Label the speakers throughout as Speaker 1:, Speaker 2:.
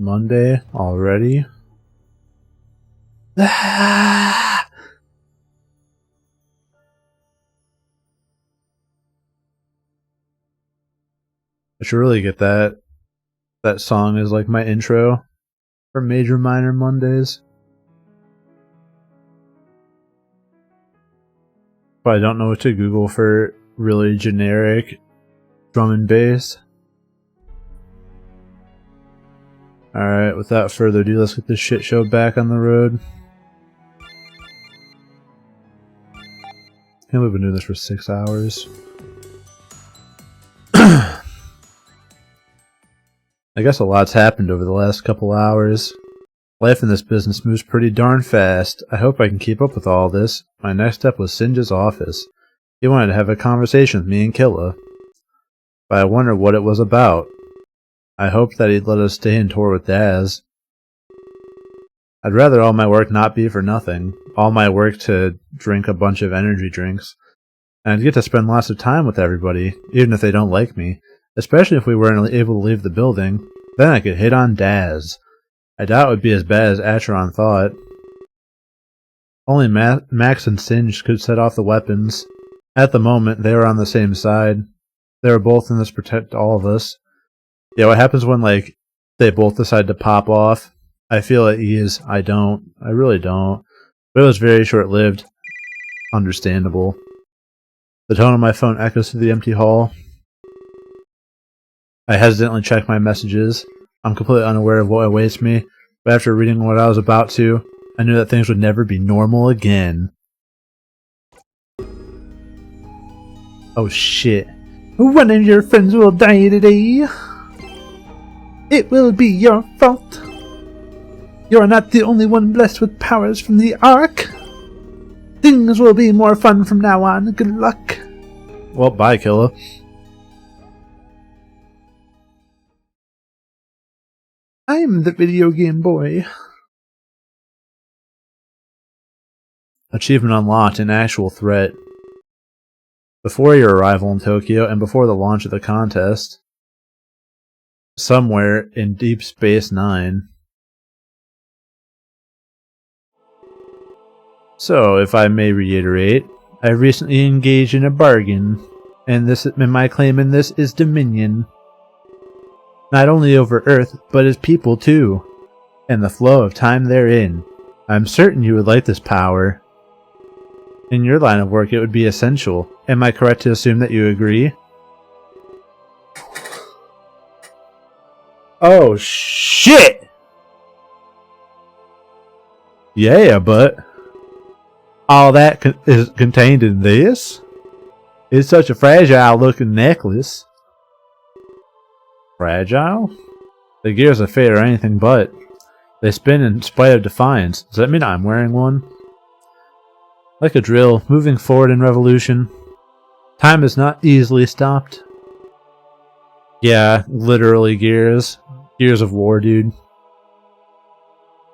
Speaker 1: Monday already? Ah! I should really get that. That song is like my intro for Major Minor Mondays. But I don't know what to Google for really generic drum and bass. Alright, without further ado, let's get this shit show back on the road. Can't believe we've been doing this for 6 hours. I guess a lot's happened over the last couple hours. Life in this business moves pretty darn fast. I hope I can keep up with all this. My next step was Singe's office. He wanted to have a conversation with me and Killa. But I wondered what it was about. I hoped that he'd let us stay and tour with Daz. I'd rather all my work not be for nothing. All my work to drink a bunch of energy drinks. And I'd get to spend lots of time with everybody, even if they don't like me. Especially if we weren't able to leave the building. Then I could hit on Daz. I doubt it would be as bad as Acheron thought. Only Max and Singe could set off the weapons. At the moment, they were on the same side. They were both in this to protect all of us. Yeah, what happens when, like, they both decide to pop off? I feel at ease. I don't. I really don't. But it was very short-lived. Understandable. The tone of my phone echoes through the empty hall. I hesitantly check my messages. I'm completely unaware of what awaits me, but after reading what I was about to, I knew that things would never be normal again. Oh shit. One of your friends will die today. It will be your fault. You're not the only one blessed with powers from the Ark. Things will be more fun from now on. Good luck. Well, bye, Killa. I'm the video game boy. Achievement unlocked, an actual threat. Before your arrival in Tokyo and before the launch of the contest, somewhere in Deep Space Nine. So, if I may reiterate, I recently engaged in a bargain, and my claim in this is dominion. Not only over Earth, but as people too, and the flow of time therein. I'm certain you would like this power. In your line of work, it would be essential. Am I correct to assume that you agree? Oh shit! Yeah, but all that is contained in this? It's such a fragile looking necklace. Fragile? The gears of fate are anything but. They spin in spite of defiance. Does that mean I'm wearing one? Like a drill, moving forward in revolution. Time is not easily stopped. Yeah, literally gears. Gears of war, dude.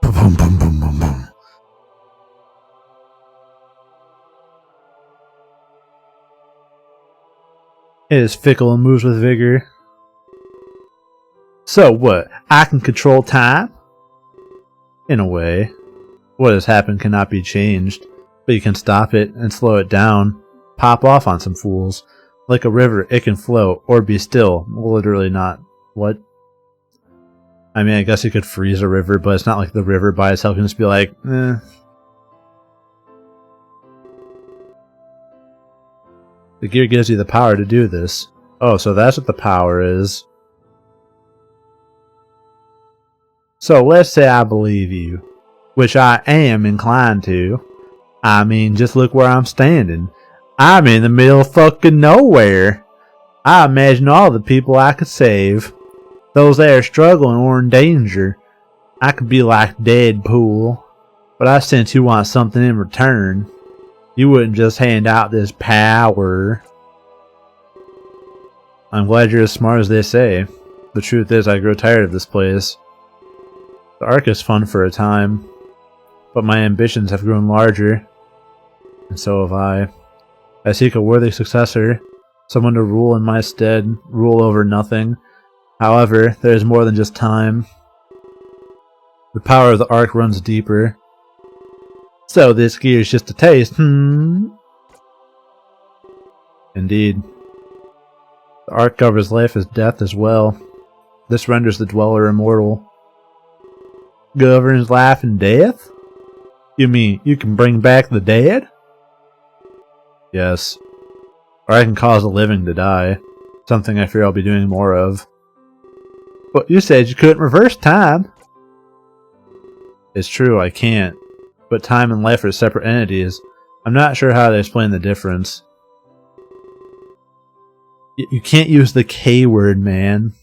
Speaker 1: Boom, boom, boom, boom, boom, boom. It is fickle and moves with vigor. So what? I can control time? In a way. What has happened cannot be changed, but you can stop it and slow it down. Pop off on some fools. Like a river, it can flow, or be still. Literally not. What? I mean, I guess you could freeze a river, but it's not like the river by itself can just be like, eh. The gear gives you the power to do this. Oh, so that's what the power is. So let's say I believe you, which I am inclined to. I mean, just look where I'm standing. I'm in the middle of fucking nowhere. I imagine all the people I could save. Those that are struggling or in danger. I could be like Deadpool. But I sense you want something in return. You wouldn't just hand out this power. I'm glad you're as smart as they say. The truth is, I grow tired of this place. The Ark is fun for a time, but my ambitions have grown larger, and so have I. I seek a worthy successor, someone to rule in my stead, rule over nothing. However, there is more than just time. The power of the Ark runs deeper. So this gear is just a taste, Indeed. The Ark covers life as death as well. This renders the Dweller immortal. Governs life and death? You mean you can bring back the dead? Yes. Or I can cause the living to die. Something I fear I'll be doing more of. But you said you couldn't reverse time. It's true, I can't. But time and life are separate entities. I'm not sure how to explain the difference. You can't use the K word, man.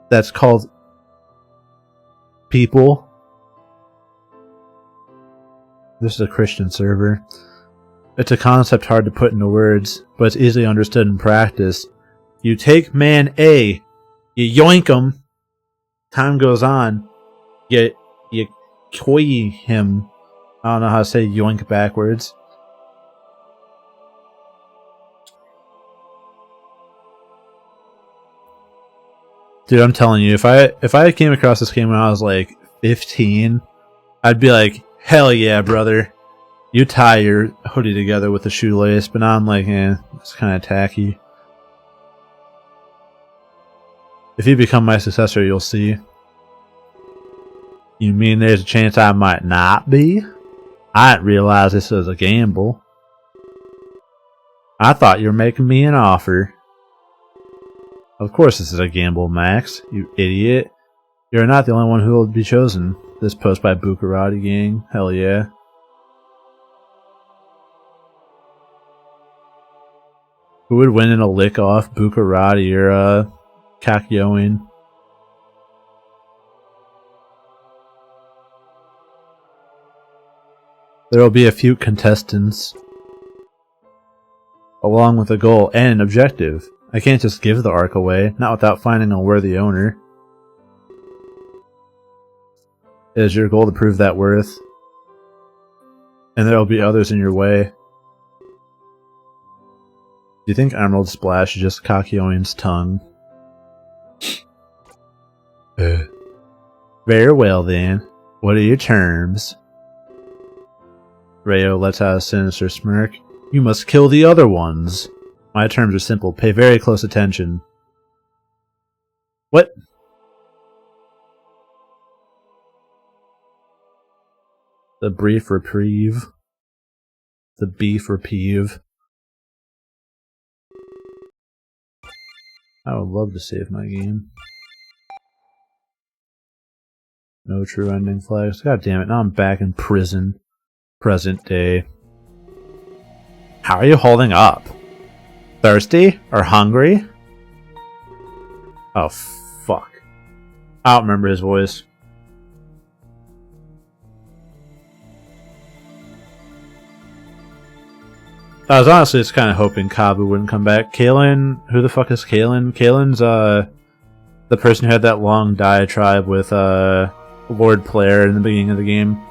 Speaker 1: That's called people. This is a Christian server. It's a concept hard to put into words, but it's easily understood in practice. You take man A, you yoink him, time goes on, you koi him. I don't know how to say yoink backwards. Dude, I'm telling you, if I came across this game when I was like 15, I'd be like, hell yeah, brother. You tie your hoodie together with a shoelace, but now I'm like, it's kind of tacky. If you become my successor, you'll see. You mean there's a chance I might not be? I didn't realize this was a gamble. I thought you were making me an offer. Of course this is a gamble, Max, you idiot. You're not the only one who will be chosen. This post by Bukarati Gang, hell yeah. Who would win in a lick-off, Bukarati or Kakyoin? There will be a few contestants, along with a goal and an objective. I can't just give the Ark away, not without finding a worthy owner. It is your goal to prove that worth, and there will be others in your way. Do you think Emerald Splash is just Kakyoin's tongue? Very well then. What are your terms? Rayo lets out a sinister smirk. You must kill the other ones. My terms are simple. Pay very close attention. What? The brief reprieve. The beef reprieve. I would love to save my game. No true ending flags. God damn it, now I'm back in prison. Present day. How are you holding up? Thirsty? Or hungry? Oh, fuck. I don't remember his voice. I was honestly just kind of hoping Kabu wouldn't come back. Kalen, who the fuck is Kalen? Kalen's the person who had that long diatribe with Lord Player in the beginning of the game.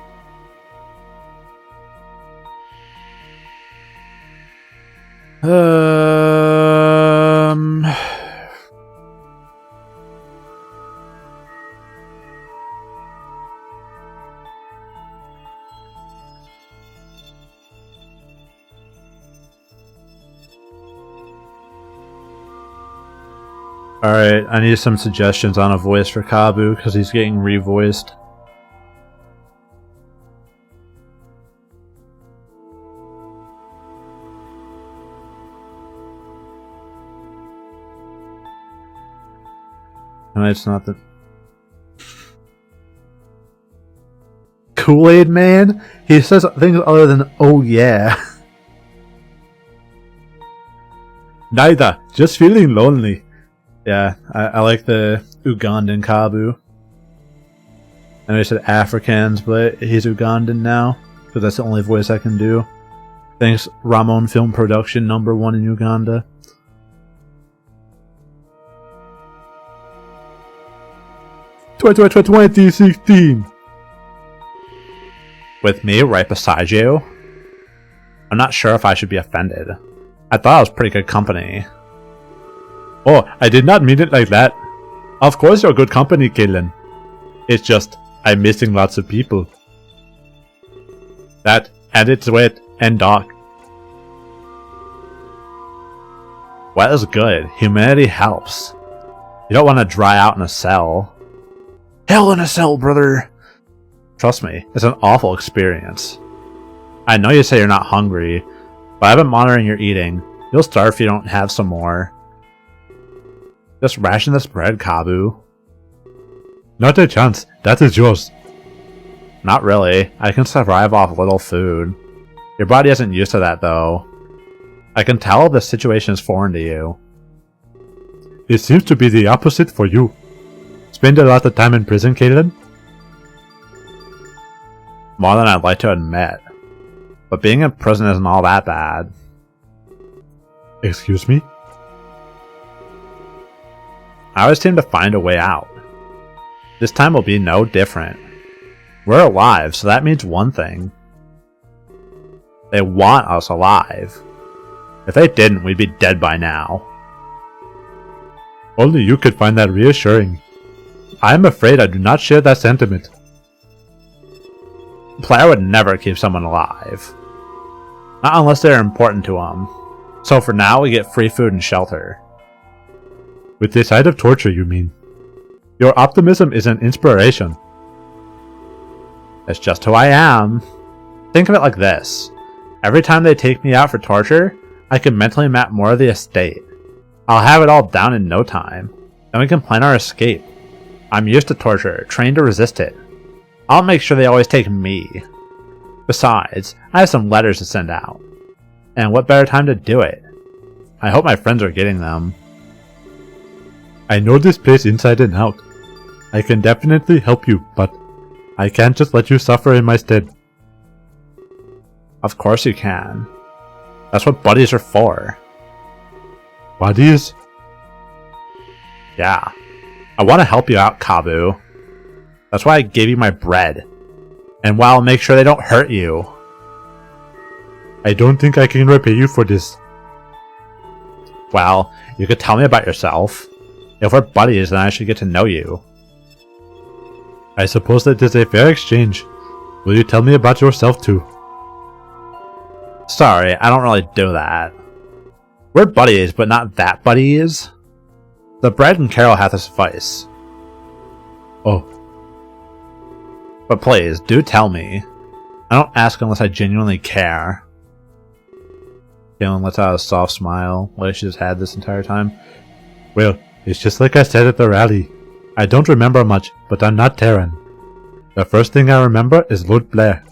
Speaker 1: Alright, I need some suggestions on a voice for Kabu, because he's getting revoiced. No, it's not the... Kool-Aid Man? He says things other than, oh yeah. Neither, just feeling lonely. Yeah, I like the Ugandan Kabu. I know he said Africans, but he's Ugandan now, because that's the only voice I can do. Thanks, Ramon Film Production, #1 in Uganda. "2016. With me, right beside you? I'm not sure if I should be offended. I thought it was pretty good company. Oh, I did not mean it like that. Of course you're good company, Kalen. It's just, I'm missing lots of people. That, and it's wet and dark. Wet is good. Humanity helps. You don't want to dry out in a cell. Hell in a cell, brother! Trust me, it's an awful experience. I know you say you're not hungry, but I've been monitoring your eating. You'll starve if you don't have some more. Just ration this bread, Kabu. Not a chance. That is yours. Not really. I can survive off little food. Your body isn't used to that, though. I can tell this situation is foreign to you. It seems to be the opposite for you. Spend a lot of time in prison, Caleb? More than I'd like to admit. But being in prison isn't all that bad. Excuse me? I always seem to find a way out. This time will be no different. We're alive, so that means one thing. They want us alive. If they didn't, we'd be dead by now. Only you could find that reassuring. I am afraid I do not share that sentiment. A player would never keep someone alive. Not unless they're important to him. So for now, we get free food and shelter. With the sight of torture, you mean? Your optimism is an inspiration. It's just who I am. Think of it like this. Every time they take me out for torture, I can mentally map more of the estate. I'll have it all down in no time. Then we can plan our escape. I'm used to torture, trained to resist it. I'll make sure they always take me. Besides, I have some letters to send out. And what better time to do it? I hope my friends are getting them. I know this place inside and out. I can definitely help you, but I can't just let you suffer in my stead. Of course you can. That's what buddies are for. Buddies? Yeah. I want to help you out, Kabu. That's why I gave you my bread. And why I'll make sure they don't hurt you. I don't think I can repay you for this. Well, you could tell me about yourself. If we're buddies, then I should get to know you. I suppose that is a fair exchange. Will you tell me about yourself too? Sorry, I don't really do that. We're buddies, but not that buddies. The bread and Carol have to suffice. Oh. But please, do tell me. I don't ask unless I genuinely care. Kaelin lets out a soft smile, like she's had this entire time. Well, it's just like I said at the rally. I don't remember much, but I'm not Terran. The first thing I remember is Lord Blair.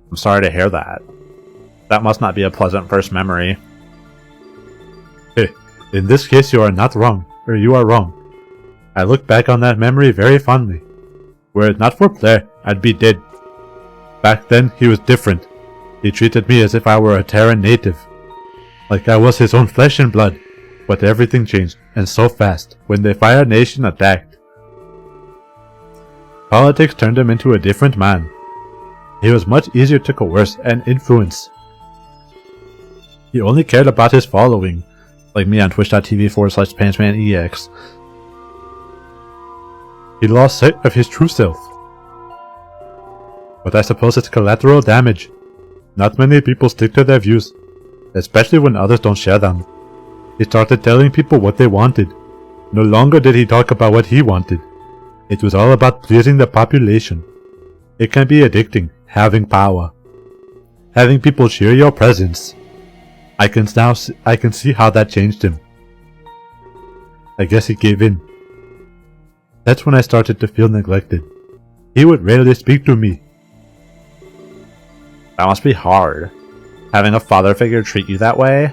Speaker 1: I'm sorry to hear that. That must not be a pleasant first memory. Hey, in this case you are not wrong, or you are wrong. I look back on that memory very fondly. Were it not for Blair, I'd be dead. Back then, he was different. He treated me as if I were a Terran native. Like I was his own flesh and blood. But everything changed, and so fast, when the Fire Nation attacked. Politics turned him into a different man. He was much easier to coerce and influence. He only cared about his following, like me on twitch.tv/PantsmanEX. He lost sight of his true self. But I suppose it's collateral damage. Not many people stick to their views, especially when others don't share them. He started telling people what they wanted. No longer did he talk about what he wanted. It was all about pleasing the population. It can be addicting, having power. Having people cheer your presence. I can see how that changed him. I guess he gave in. That's when I started to feel neglected. He would rarely speak to me. That must be hard. Having a father figure treat you that way?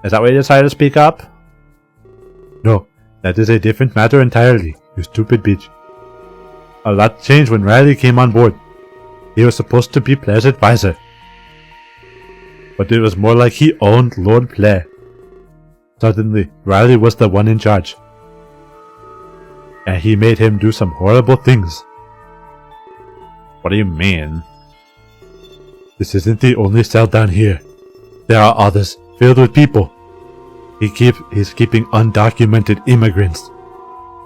Speaker 1: Is that why you decided to speak up? No, that is a different matter entirely, you stupid bitch. A lot changed when Riley came on board. He was supposed to be Blair's advisor. But it was more like he owned Lord Blair. Suddenly, Riley was the one in charge. And he made him do some horrible things. What do you mean? This isn't the only cell down here. There are others, filled with people. He's keeping undocumented immigrants.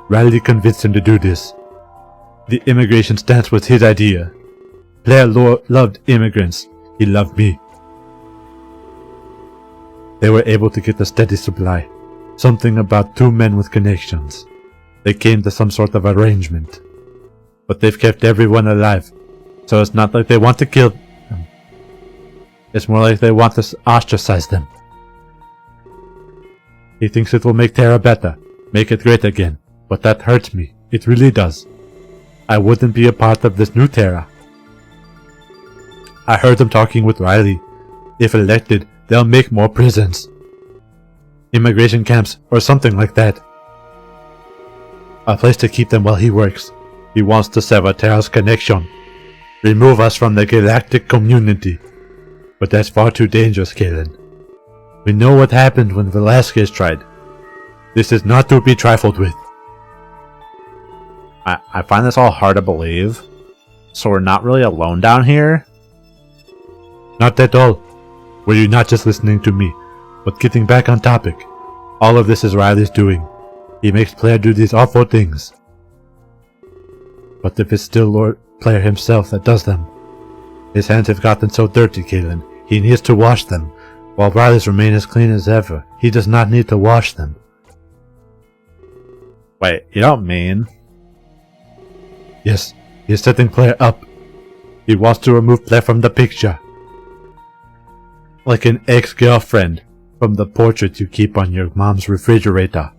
Speaker 1: Riley convinced him to do this. The immigration stance was his idea. Blair loved immigrants. He loved me. They were able to get a steady supply. Something about two men with connections. They came to some sort of arrangement. But they've kept everyone alive. So it's not like they want to kill them. It's more like they want to ostracize them. He thinks it will make Terra better. Make it great again. But that hurts me. It really does. I wouldn't be a part of this new Terra. I heard them talking with Riley. If elected, they'll make more prisons. Immigration camps, or something like that. A place to keep them while he works. He wants to sever Terra's connection. Remove us from the galactic community. But that's far too dangerous, Kalen. We know what happened when Velasquez tried. This is not to be trifled with. I find this all hard to believe. So we're not really alone down here? Not at all. Were you not just listening to me? But getting back on topic. All of this is Riley's doing. He makes Blair do these awful things. But if it's still Lord Blair himself that does them. His hands have gotten so dirty, Kalen. He needs to wash them. While Riley's remain as clean as ever, he does not need to wash them. Wait, you don't mean? Yes, he is setting Blair up. He wants to remove Blair from the picture. Like an ex-girlfriend from the portrait you keep on your mom's refrigerator.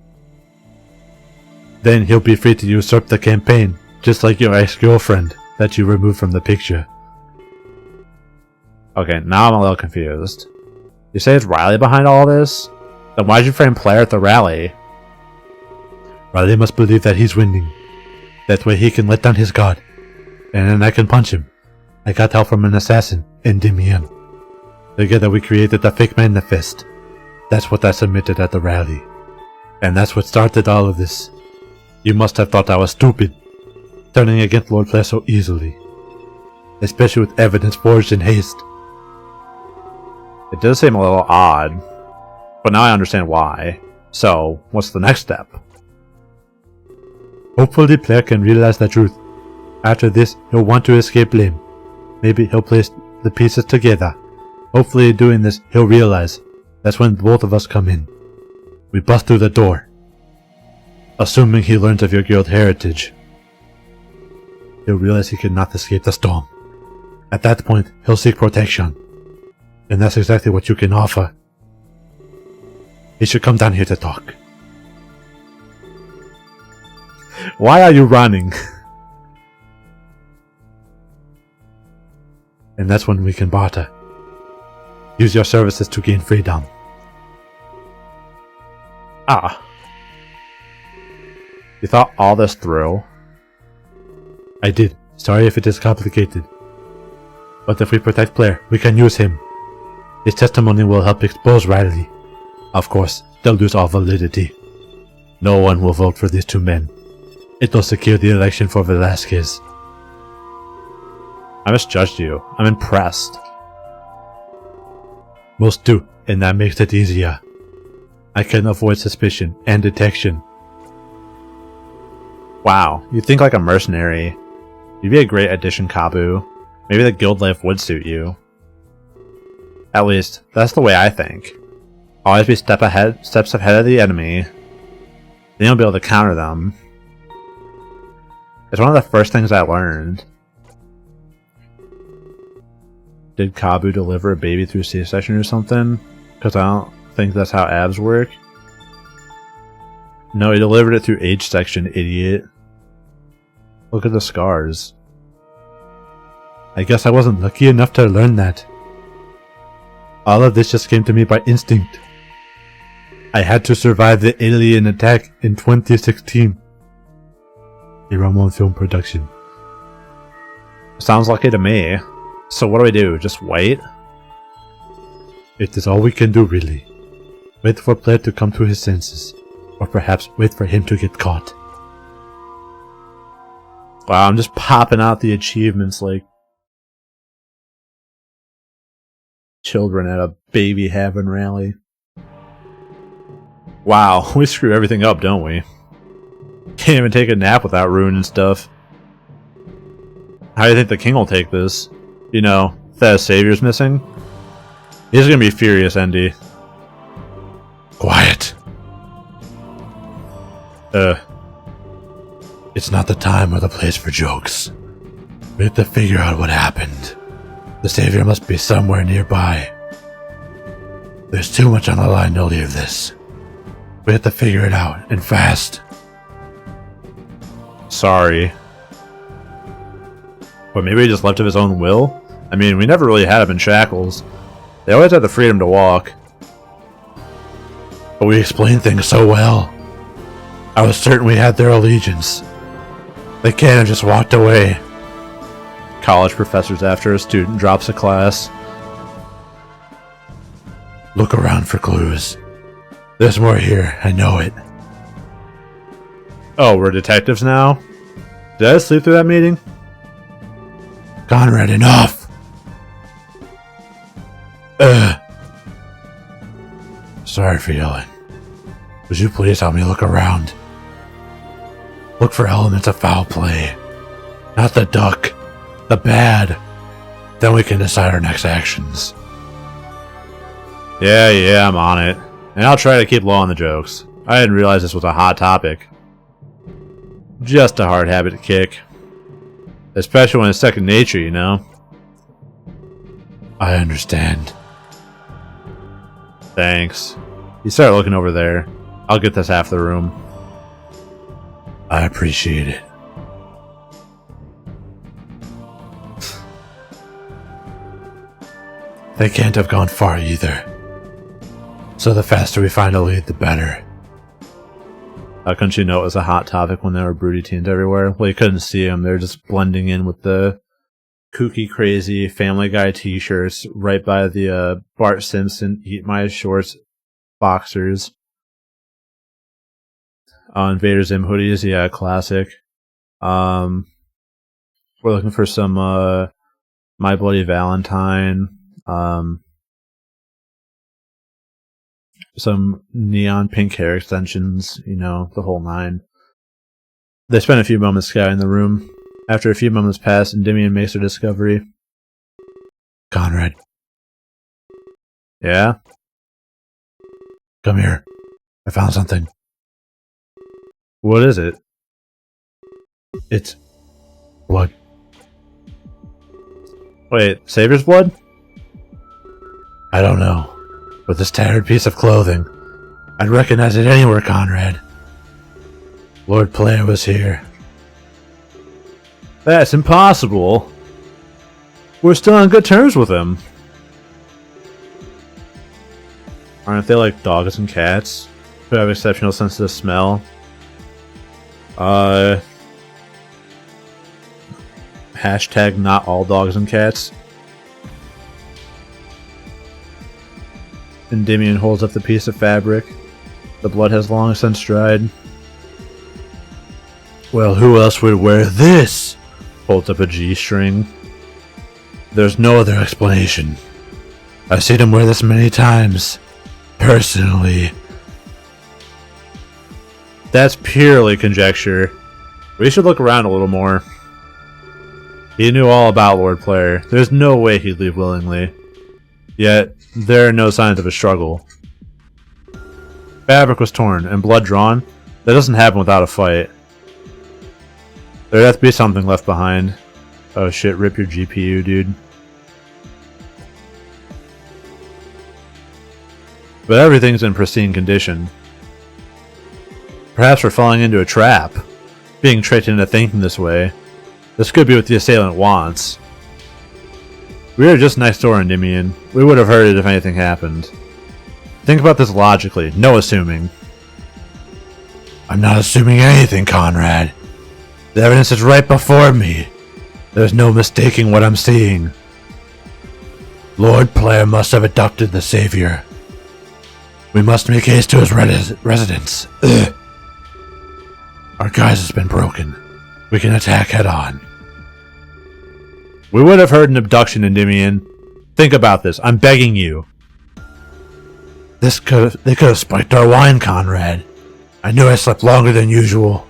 Speaker 1: Then he'll be free to usurp the campaign, just like your ex-girlfriend that you removed from the picture. Okay, now I'm a little confused. You say it's Riley behind all this? Then why'd you frame Blair at the rally? Riley must believe that he's winning. That way he can let down his guard. And then I can punch him. I got help from an assassin, Endymion. Together we created the fake manifest. That's what I submitted at the rally. And that's what started all of this. You must have thought I was stupid, turning against Lord Blair so easily. Especially with evidence forged in haste. It does seem a little odd, but now I understand why. So, what's the next step? Hopefully Blair can realize the truth. After this, he'll want to escape blame. Maybe he'll place the pieces together. Hopefully doing this, he'll realize. That's when both of us come in. We bust through the door. Assuming he learns of your guild heritage. He'll realize he cannot escape the storm. At that point, he'll seek protection. And that's exactly what you can offer. He should come down here to talk. Why are you running? And that's when we can barter. Use your services to gain freedom. Ah. You thought all this through? I did. Sorry if it is complicated. But if we protect Blair, we can use him. His testimony will help expose Riley. Of course, they'll lose all validity. No one will vote for these two men. It will secure the election for Velasquez. I misjudged you. I'm impressed. Most do, and that makes it easier. I can avoid suspicion and detection. Wow, you think like a mercenary. You'd be a great addition, Kabu. Maybe the guild life would suit you. At least, that's the way I think. Always be steps ahead of the enemy. Then you'll be able to counter them. It's one of the first things I learned. Did Kabu deliver a baby through C-section or something? Because I don't think that's how abs work. No, he delivered it through H section, idiot. Look at the scars. I guess I wasn't lucky enough to learn that. All of this just came to me by instinct. I had to survive the alien attack in 2016. A Ramon film production. Sounds lucky to me. So what do we do? Just wait? It is all we can do, really. Wait for Blair to come to his senses. Or perhaps wait for him to get caught. Wow, I'm just popping out the achievements like children at a baby having rally. Wow, we screw everything up, don't we? Can't even take a nap without ruining stuff. How do you think the king will take this? You know, that his savior's missing? He's gonna be furious, Andy. Quiet. It's not the time or the place for jokes. We have to figure out what happened. The savior must be somewhere nearby. There's too much on the line to leave this. We have to figure it out, and fast. Sorry. But maybe he just left of his own will? I mean, we never really had him in shackles. They always had the freedom to walk. But we explained things so well. I was certain we had their allegiance. They can't have just walked away. College professors after a student drops a class. Look around for clues. There's more here, I know it. Oh, we're detectives now? Did I sleep through that meeting? Conrad, enough! Sorry for yelling. Would you please help me look around? Look for elements of foul play. Not the duck. The bad. Then we can decide our next actions. Yeah, I'm on it. And I'll try to keep low on the jokes. I didn't realize this was a hot topic. Just a hard habit to kick. Especially when it's second nature, you know? I understand. Thanks. You start looking over there. I'll get this half the room. I appreciate it. They can't have gone far either. So the faster we find a lead, the better. How couldn't you know it was a hot topic when there were broody teens everywhere? Well, you couldn't see them. They're just blending in with the kooky, crazy Family Guy t-shirts right by the Bart Simpson Eat My Shorts boxers. Invader Zim hoodies, yeah, classic. We're looking for some My Bloody Valentine. Some neon pink hair extensions, you know, the whole nine. They spend a few moments scouting the room. After a few moments pass, Endymion makes her discovery. Conrad. Yeah? Come here. I found something. What is it? It's blood. Wait, Savior's blood? I don't know. But this tattered piece of clothing, I'd recognize it anywhere, Conrad. Lord Player was here. That's impossible. We're still on good terms with him. Aren't they like dogs and cats who have exceptional sense of smell? Hashtag not all dogs and cats. Endymion holds up the piece of fabric. The blood has long since dried. Well, who else would wear this? Holds up a G-string. There's no other explanation. I've seen him wear this many times. Personally. That's purely conjecture. We should look around a little more. He knew all about Lord Player. There's no way he'd leave willingly. Yet, there are no signs of a struggle. Fabric was torn and blood drawn. That doesn't happen without a fight. There'd have to be something left behind. Oh shit, rip your GPU, dude. But everything's in pristine condition. Perhaps we're falling into a trap. Being tricked into thinking this way. This could be what the assailant wants. We are just next door, Endymion. We would have heard it if anything happened. Think about this logically, no assuming. I'm not assuming anything, Conrad. The evidence is right before me. There's no mistaking what I'm seeing. Lord Player must have abducted the Savior. We must make haste to his residence. Ugh. Our guise has been broken. We can attack head on. We would have heard an abduction, Endymion. Think about this. I'm begging you. They could have spiked our wine, Conrad. I knew I slept longer than usual.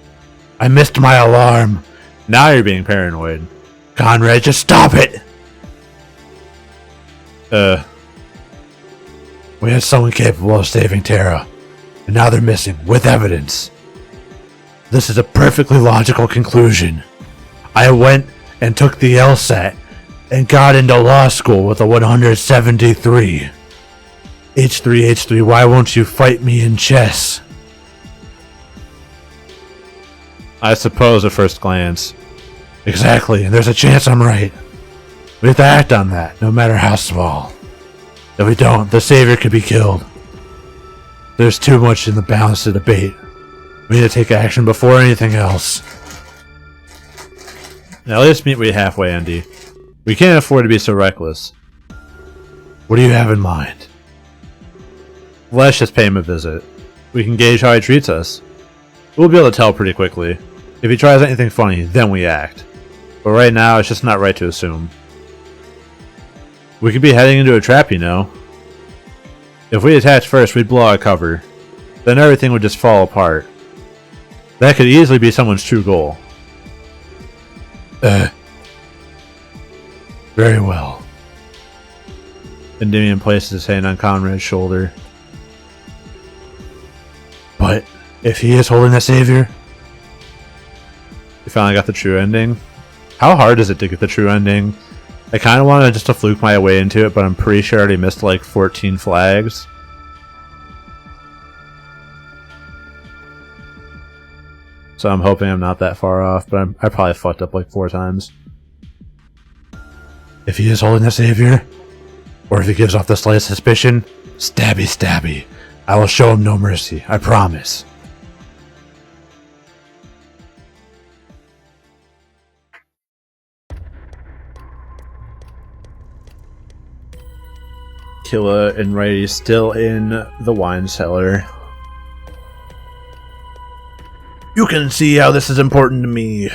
Speaker 1: I missed my alarm. Now you're being paranoid. Conrad, just stop it! We had someone capable of saving Tara, and now they're missing, with evidence. This is a perfectly logical conclusion. I went and took the LSAT, and got into law school with a 173. H3, why won't you fight me in chess? I suppose at first glance. Exactly, and there's a chance I'm right. We have to act on that, no matter how small. If we don't, the Savior could be killed. There's too much in the balance to debate. We need to take action before anything else. Now let's meet we halfway, Andy. We can't afford to be so reckless. What do you have in mind? Let's just pay him a visit. We can gauge how he treats us. We'll be able to tell pretty quickly. If he tries anything funny, then we act. But right now, it's just not right to assume. We could be heading into a trap, you know. If we attacked first, we'd blow our cover. Then everything would just fall apart. That could easily be someone's true goal. Very well. Endymion places his hand on Conrad's shoulder. But if he is holding the Savior? You finally got the true ending? How hard is it to get the true ending? I kind of wanted just to fluke my way into it, but I'm pretty sure I already missed like 14 flags. So I'm hoping I'm not that far off, but I probably fucked up like 4 times. If he is holding the Savior, or if he gives off the slightest suspicion, stabby stabby. I will show him no mercy, I promise. Killa and Ray still in the wine cellar. You can see how this is important to me.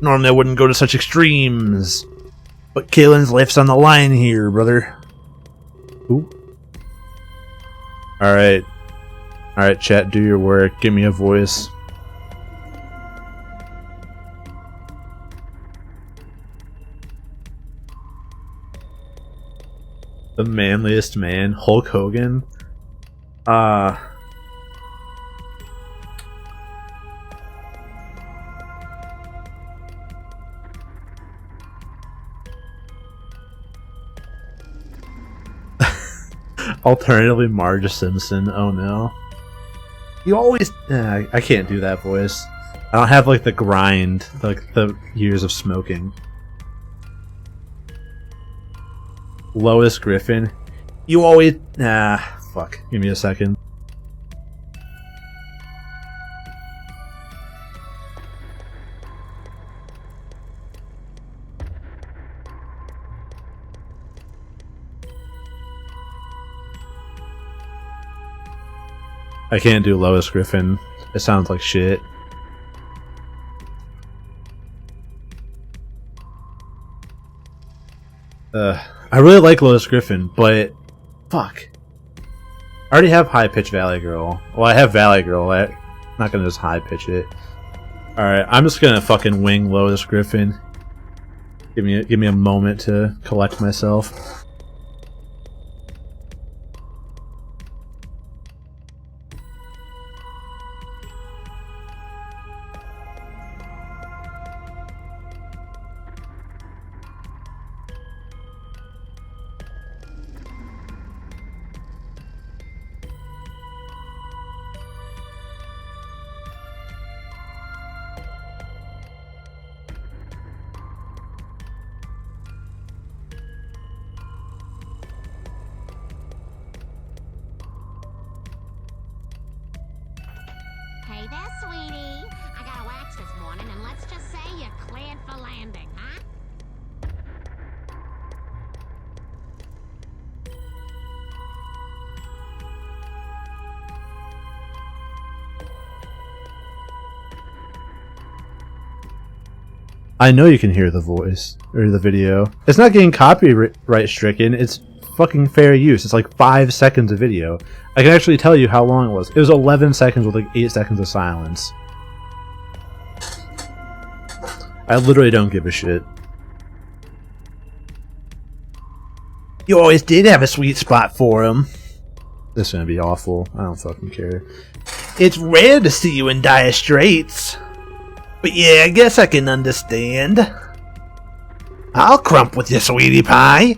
Speaker 1: Normally I wouldn't go to such extremes. But Kaylin's life's on the line here, brother. Ooh. Alright. Alright, chat, do your work. Give me a voice. The manliest man, Hulk Hogan. Alternatively, Marge Simpson. Oh no. You always... I can't do that voice. I don't have like the grind, like the years of smoking. Lois Griffin. You always... fuck. Give me a second. I can't do Lois Griffin. It sounds like shit. I really like Lois Griffin, but fuck. I already have high pitch Valley Girl. Well, I have Valley Girl. I'm not gonna just high pitch it. Alright, I'm just gonna fucking wing Lois Griffin. Give me a moment to collect myself.
Speaker 2: Hey there, sweetie. I got a wax this morning, and let's just say you're cleared for landing, huh?
Speaker 1: I know you can hear the voice, or the video. It's not getting copyright stricken, it's fucking fair use. It's like 5 seconds of video. I can actually tell you how long it was. It was 11 seconds with like 8 seconds of silence. I literally don't give a shit.
Speaker 3: You always did have a sweet spot for him.
Speaker 1: This is gonna be awful. I don't fucking care.
Speaker 3: It's rare to see you in dire straits. But yeah, I guess I can understand. I'll crump with you, sweetie pie.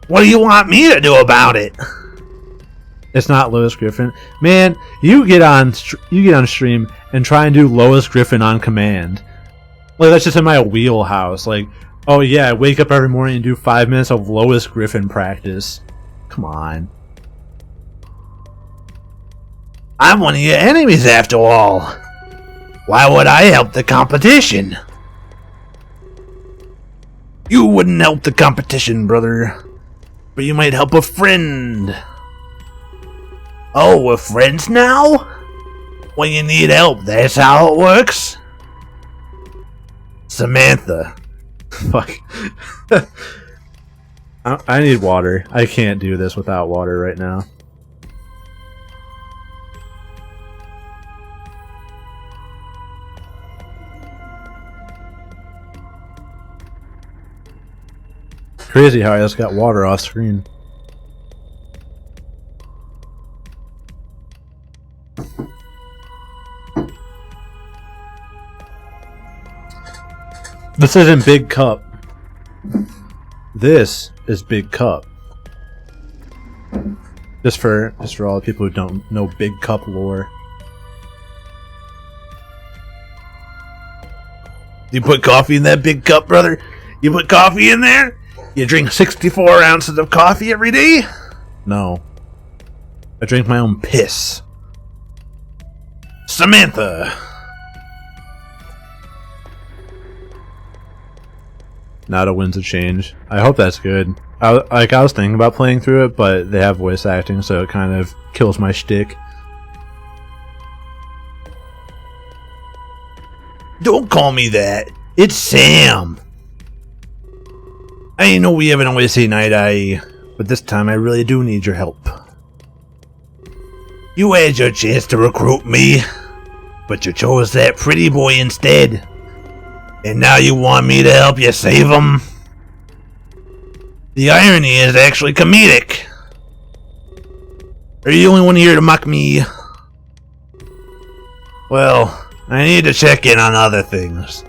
Speaker 3: What do you want me to do about it?
Speaker 1: It's not Lois Griffin. Man, you get on stream and try and do Lois Griffin on command. Like, that's just in my wheelhouse. Like, oh yeah, I wake up every morning and do 5 minutes of Lois Griffin practice. Come on.
Speaker 3: I'm one of your enemies after all. Why would I help the competition? You wouldn't help the competition, brother. But you might help a friend. Oh, we're friends now? When you need help, that's how it works? Samantha.
Speaker 1: Fuck. I need water. I can't do this without water right now. Crazy how I just got water off screen. This isn't Big Cup. This is Big Cup. Just for all the people who don't know Big Cup lore.
Speaker 3: You put coffee in that big cup, brother? You put coffee in there? You drink 64 ounces of coffee every day?
Speaker 1: No. I drink my own piss.
Speaker 3: Samantha.
Speaker 1: Not a Winds of Change. I hope that's good. I was thinking about playing through it, but they have voice acting, so it kind of kills my shtick.
Speaker 3: Don't call me that. It's Sam. I know we haven't always seen eye to eye, but this time I really do need your help. You had your chance to recruit me, but you chose that pretty boy instead. And now you want me to help you save him? The irony is actually comedic. Are you the only one here to mock me? Well, I need to check in on other things.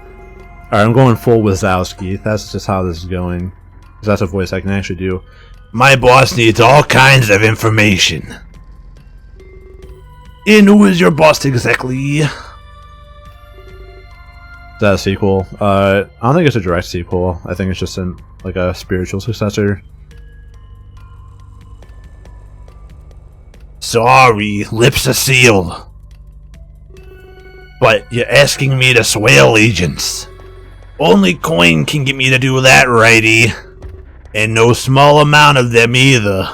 Speaker 1: Alright, I'm going full Wazowski. That's just how this is going. Because that's a voice I can actually do.
Speaker 3: My boss needs all kinds of information. And who is your boss exactly?
Speaker 1: Is that a sequel? I don't think it's a direct sequel. I think it's just like a spiritual successor.
Speaker 3: Sorry, lips are sealed. But you're asking me to swear allegiance. Only coin can get me to do that, righty. And no small amount of them either.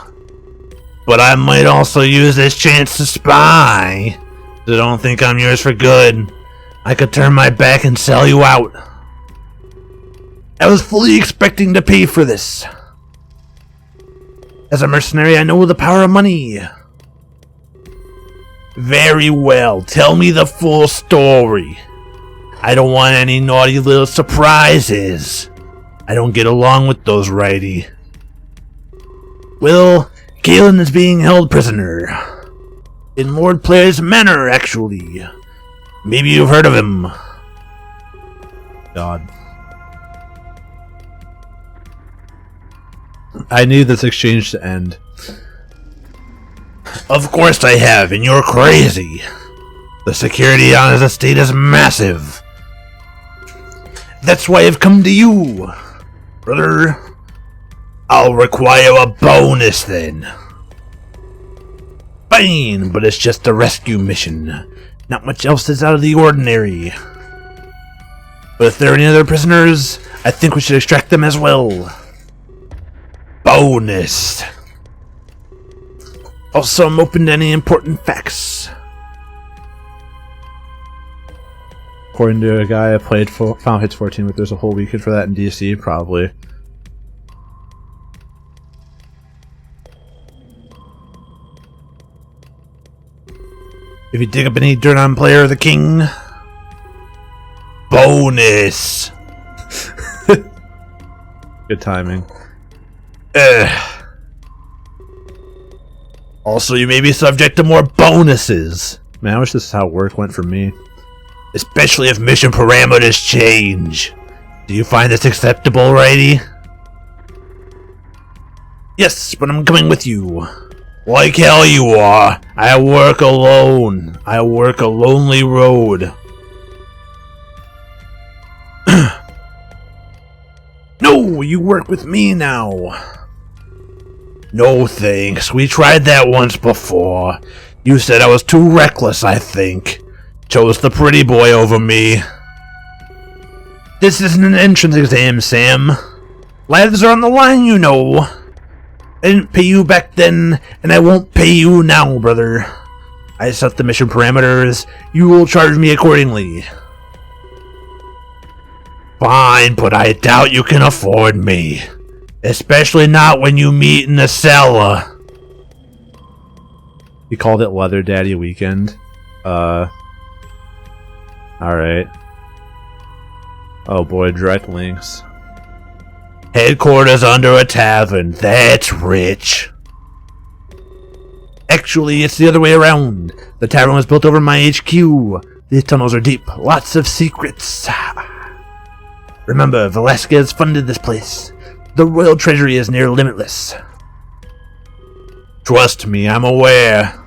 Speaker 3: But I might also use this chance to spy. So don't think I'm yours for good. I could turn my back and sell you out. I was fully expecting to pay for this. As a mercenary, I know the power of money. Very well, tell me the full story. I don't want any naughty little surprises. I don't get along with those, righty. Well, Galen is being held prisoner. In Lord Player's manor, actually. Maybe you've heard of him.
Speaker 1: God. I need this exchange to end.
Speaker 3: Of course I have, and you're crazy. The security on his estate is massive. That's why I've come to you. Brother, I'll require a bonus then. Fine, but it's just a rescue mission. Not much else is out of the ordinary. But if there are any other prisoners, I think we should extract them as well. Bonus. Also, I'm open to any important facts.
Speaker 1: According to a guy I played Final Hits 14 with, there's a whole weekend for that in DC, probably.
Speaker 3: If you dig up any dirt on Player of the King, bonus.
Speaker 1: Good timing.
Speaker 3: Also, you may be subject to more bonuses.
Speaker 1: Man, I wish this is how work went for me.
Speaker 3: Especially if mission parameters change. Do you find this acceptable, righty? Yes, but I'm coming with you. Like hell you are. I work alone. I work a lonely road. No, you work with me now. No thanks. We tried that once before. You said I was too reckless, I think. Chose the pretty boy over me. This isn't an entrance exam, Sam. Lives are on the line, you know. I didn't pay you back then, and I won't pay you now, brother. I set the mission parameters. You will charge me accordingly. Fine, but I doubt you can afford me. Especially not when you meet in the cellar.
Speaker 1: He called it Leather Daddy Weekend. Alright. Oh boy, direct links.
Speaker 3: Headquarters under a tavern. That's rich. Actually, it's the other way around. The tavern was built over my HQ. These tunnels are deep. Lots of secrets. Remember, Velasquez funded this place. The royal treasury is near limitless. Trust me, I'm aware.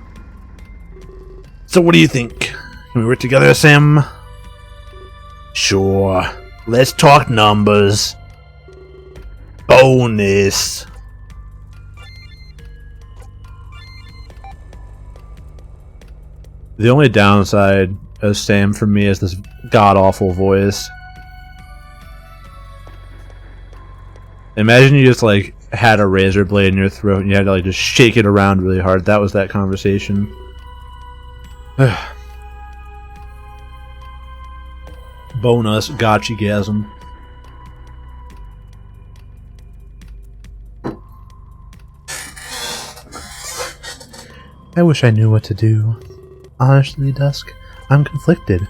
Speaker 3: So what do you think? Can we work together, Sam? Sure. Let's talk numbers. Bonus.
Speaker 1: The only downside of Sam for me is this god-awful voice. Imagine you just like had a razor blade in your throat and you had to like just shake it around really hard. That was that conversation. Bonus gotcha-gasm. I wish I knew what to do. Honestly, Dusk, I'm conflicted.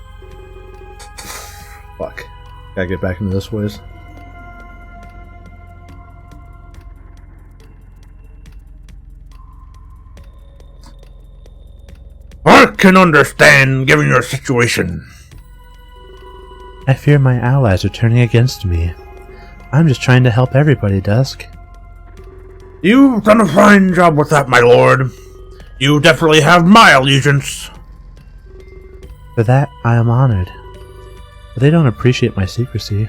Speaker 1: Fuck. Gotta get back into this voice.
Speaker 3: I can understand, given your situation.
Speaker 1: I fear my allies are turning against me. I'm just trying to help everybody, Dusk.
Speaker 3: You've done a fine job with that, my lord. You definitely have my allegiance.
Speaker 1: For that, I am honored. But they don't appreciate my secrecy.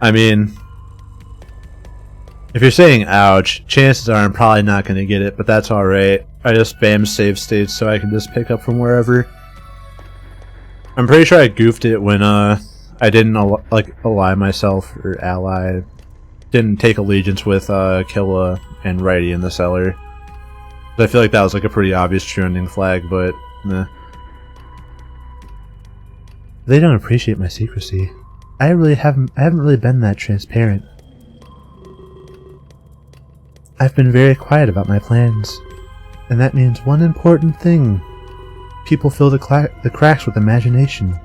Speaker 1: I mean, if you're saying ouch, chances are I'm probably not going to get it, but that's alright. I just spam save states so I can just pick up from wherever. I'm pretty sure I goofed it when I didn't ally myself or ally. Didn't take allegiance with Killa and Righty in the cellar. I feel like that was like a pretty obvious trending flag, but nah. They don't appreciate my secrecy. I haven't really been that transparent. I've been very quiet about my plans, and that means one important thing. People fill the cracks with imagination.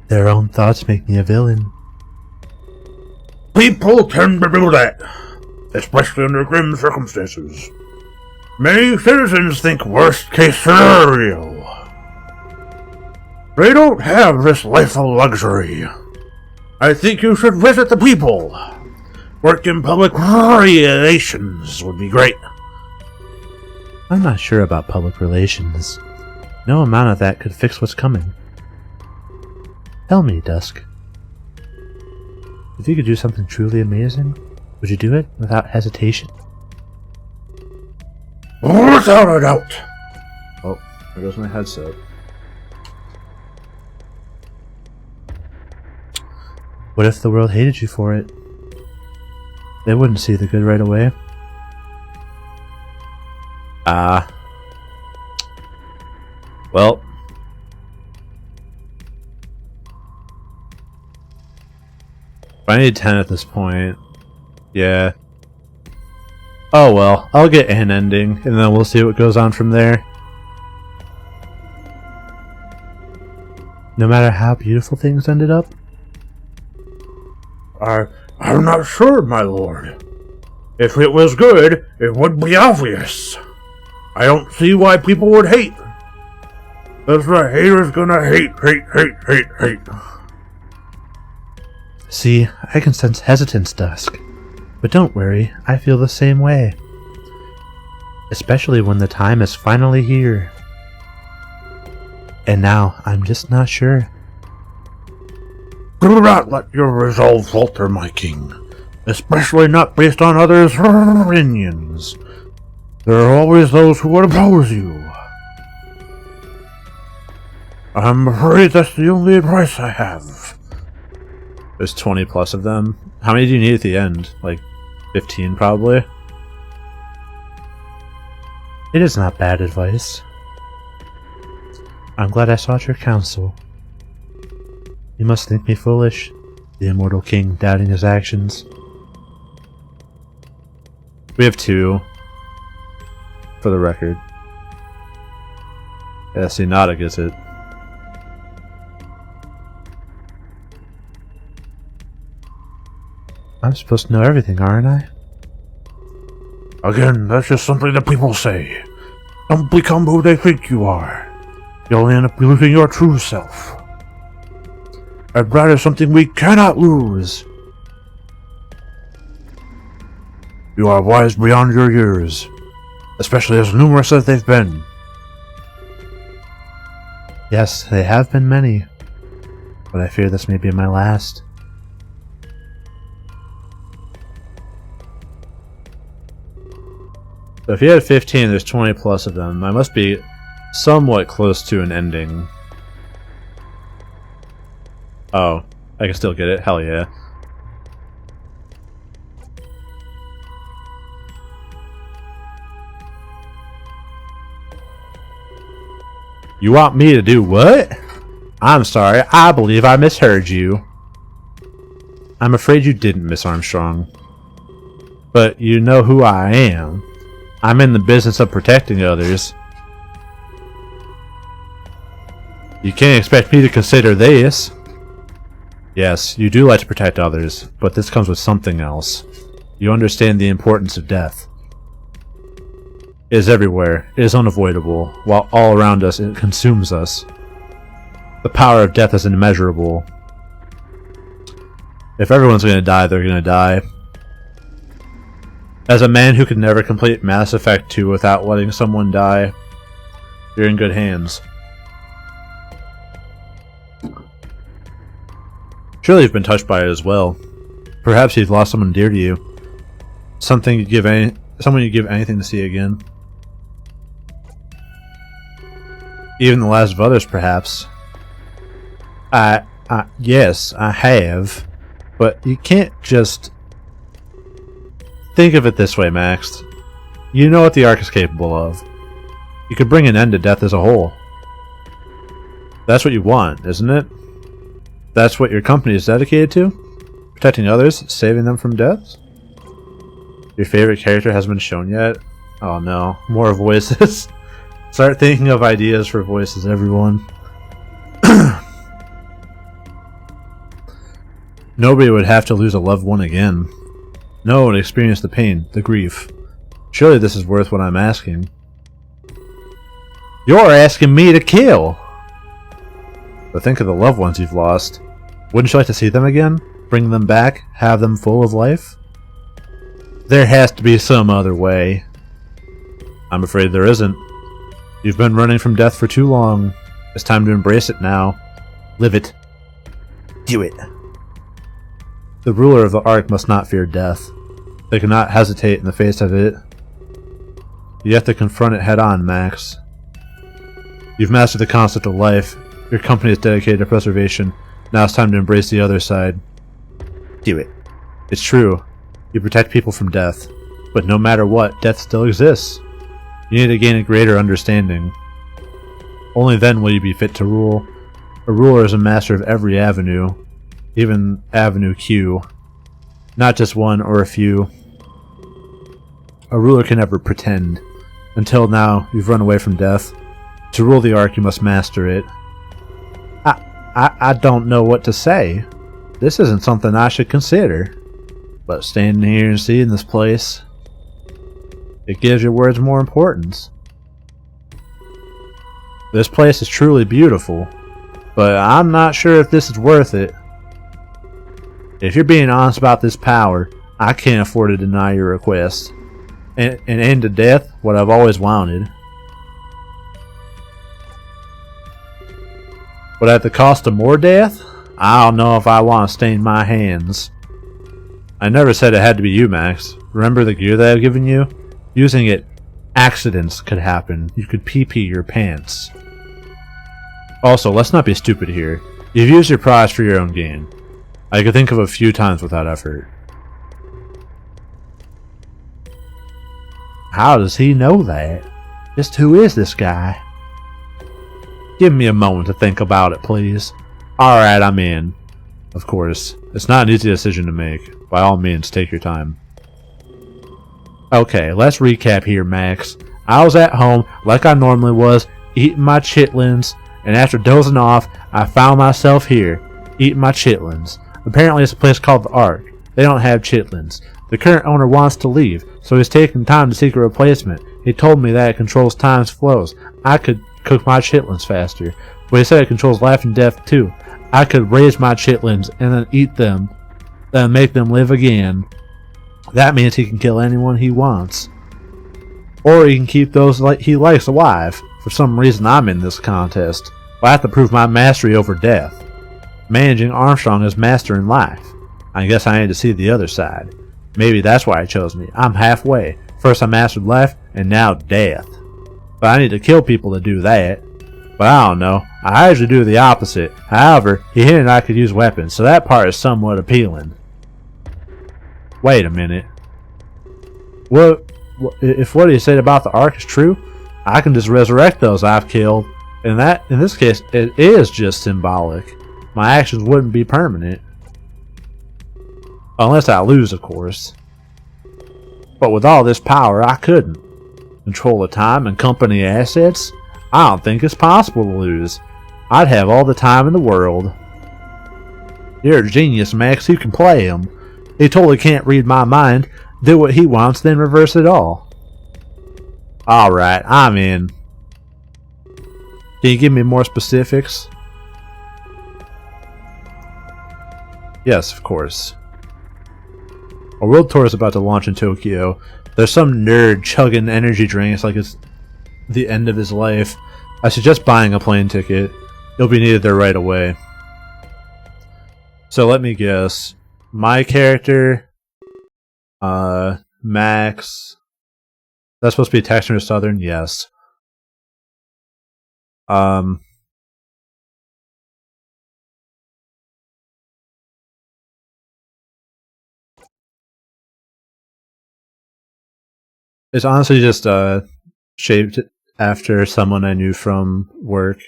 Speaker 1: Their own thoughts make me a villain.
Speaker 3: People tend to do that, especially under grim circumstances. Many citizens think worst case scenario. They don't have this life of luxury. I think you should visit the people. Work in public relations would be great.
Speaker 1: I'm not sure about public relations. No amount of that could fix what's coming. Tell me, Dusk. If you could do something truly amazing, would you do it without hesitation?
Speaker 3: Without a doubt.
Speaker 1: Oh, there goes my headset. What if the world hated you for it? They wouldn't see the good right away. Well. I need 10 at this point. Yeah. Oh well, I'll get an ending, and then we'll see what goes on from there. No matter how beautiful things ended up?
Speaker 4: I'm not sure, my lord. If it was good, it would be obvious. I don't see why people would hate. Because the hater's gonna hate.
Speaker 1: See, I can sense hesitance, Dusk. But don't worry, I feel the same way. Especially when the time is finally here. And now, I'm just not sure.
Speaker 4: Do not let your resolve falter, my king. Especially not based on others' opinions. There are always those who would oppose you. I'm afraid that's the only advice I have.
Speaker 1: There's 20 plus of them. How many do you need at the end? Like 15 probably? It is not bad advice. I'm glad I sought your counsel. You must think me foolish, the immortal king doubting his actions. We have 2, for the record. Yeah, see, Nada gets it. I'm supposed to know everything, aren't I?
Speaker 4: Again, that's just something that people say. Don't become who they think you are. You'll end up losing your true self. And that is something we cannot lose. You are wise beyond your years, especially as numerous as they've been.
Speaker 1: Yes, they have been many, but I fear this may be my last. So if you had 15, there's 20 plus of them. I must be somewhat close to an ending. Oh, I can still get it. Hell yeah. You want me to do what? I'm sorry, I believe I misheard you. I'm afraid you didn't, Miss Armstrong. But you know who I am. I'm in the business of protecting others. You can't expect me to consider this. Yes, you do like to protect others, but this comes with something else. You understand the importance of death. It is everywhere, it is unavoidable, while all around us it consumes us. The power of death is immeasurable. If everyone's gonna die, they're gonna die. As a man who could never complete Mass Effect 2 without letting someone die, you're in good hands. Surely you've been touched by it as well. Perhaps you've lost someone dear to you. Someone you'd give anything to see again. Even the last of others, perhaps. Yes, I have. But you can't just... Think of it this way, Max. You know what the Ark is capable of. You could bring an end to death as a whole. That's what you want, isn't it? That's what your company is dedicated to? Protecting others, saving them from death? Your favorite character hasn't been shown yet? Oh no, more voices. Start thinking of ideas for voices, everyone. Nobody would have to lose a loved one again. No one experienced the pain, the grief. Surely this is worth what I'm asking. You're asking me to kill! But think of the loved ones you've lost. Wouldn't you like to see them again? Bring them back? Have them full of life? There has to be some other way. I'm afraid there isn't. You've been running from death for too long. It's time to embrace it now. Live it. Do it. The ruler of the Ark must not fear death. They cannot hesitate in the face of it. You have to confront it head on, Max. You've mastered the concept of life. Your company is dedicated to preservation. Now it's time to embrace the other side. Do it. It's true. You protect people from death. But no matter what, death still exists. You need to gain a greater understanding. Only then will you be fit to rule. A ruler is a master of every avenue. Even Avenue Q. Not just one or a few. A ruler can never pretend. Until now, you've run away from death. To rule the Ark, you must master it. I don't know what to say. This isn't something I should consider. But standing here and seeing this place, it gives your words more importance. This place is truly beautiful, but I'm not sure if this is worth it. If you're being honest about this power, I can't afford to deny your request. An end to death, what I've always wanted. But at the cost of more death? I don't know if I want to stain my hands. I never said it had to be you, Max. Remember the gear that I've given you? Using it, accidents could happen. You could pee your pants. Also, let's not be stupid here. You've used your prize for your own gain. I could think of a few times without effort. How does he know that? Just who is this guy? Give me a moment to think about it, please. Alright, I'm in. Of course, it's not an easy decision to make. By all means, take your time. Okay, let's recap here, Max. I was at home, like I normally was, eating my chitlins, and after dozing off, I found myself here, eating my chitlins. Apparently it's a place called the Ark. They don't have chitlins. The current owner wants to leave, so he's taking time to seek a replacement. He told me that it controls time's flows. I could cook my chitlins faster, but he said it controls life and death too. I could raise my chitlins and then eat them, then make them live again. That means he can kill anyone he wants. Or he can keep those he likes alive. For some reason I'm in this contest. I have to prove my mastery over death. Managing Armstrong is mastering life. I guess I need to see the other side. Maybe that's why he chose me. I'm halfway. First I mastered life, and now death. But I need to kill people to do that. But I don't know. I usually do the opposite. However, he hinted I could use weapons, so that part is somewhat appealing. Wait a minute. If what he said about the Ark is true, I can just resurrect those I've killed. And that, in this case, it is just symbolic. My actions wouldn't be permanent. Unless I lose, of course. But with all this power, I couldn't. Control of time and company assets? I don't think it's possible to lose. I'd have all the time in the world. You're a genius, Max. You can play him. He totally can't read my mind. Do what he wants, then reverse it all. Alright, I'm in. Can you give me more specifics? Yes, of course. A world tour is about to launch in Tokyo. There's some nerd chugging energy drinks like it's the end of his life. I suggest buying a plane ticket. You'll be needed there right away. So let me guess. My character, Max. That's supposed to be Texan or Southern? Yes. It's honestly just shaped after someone I knew from work.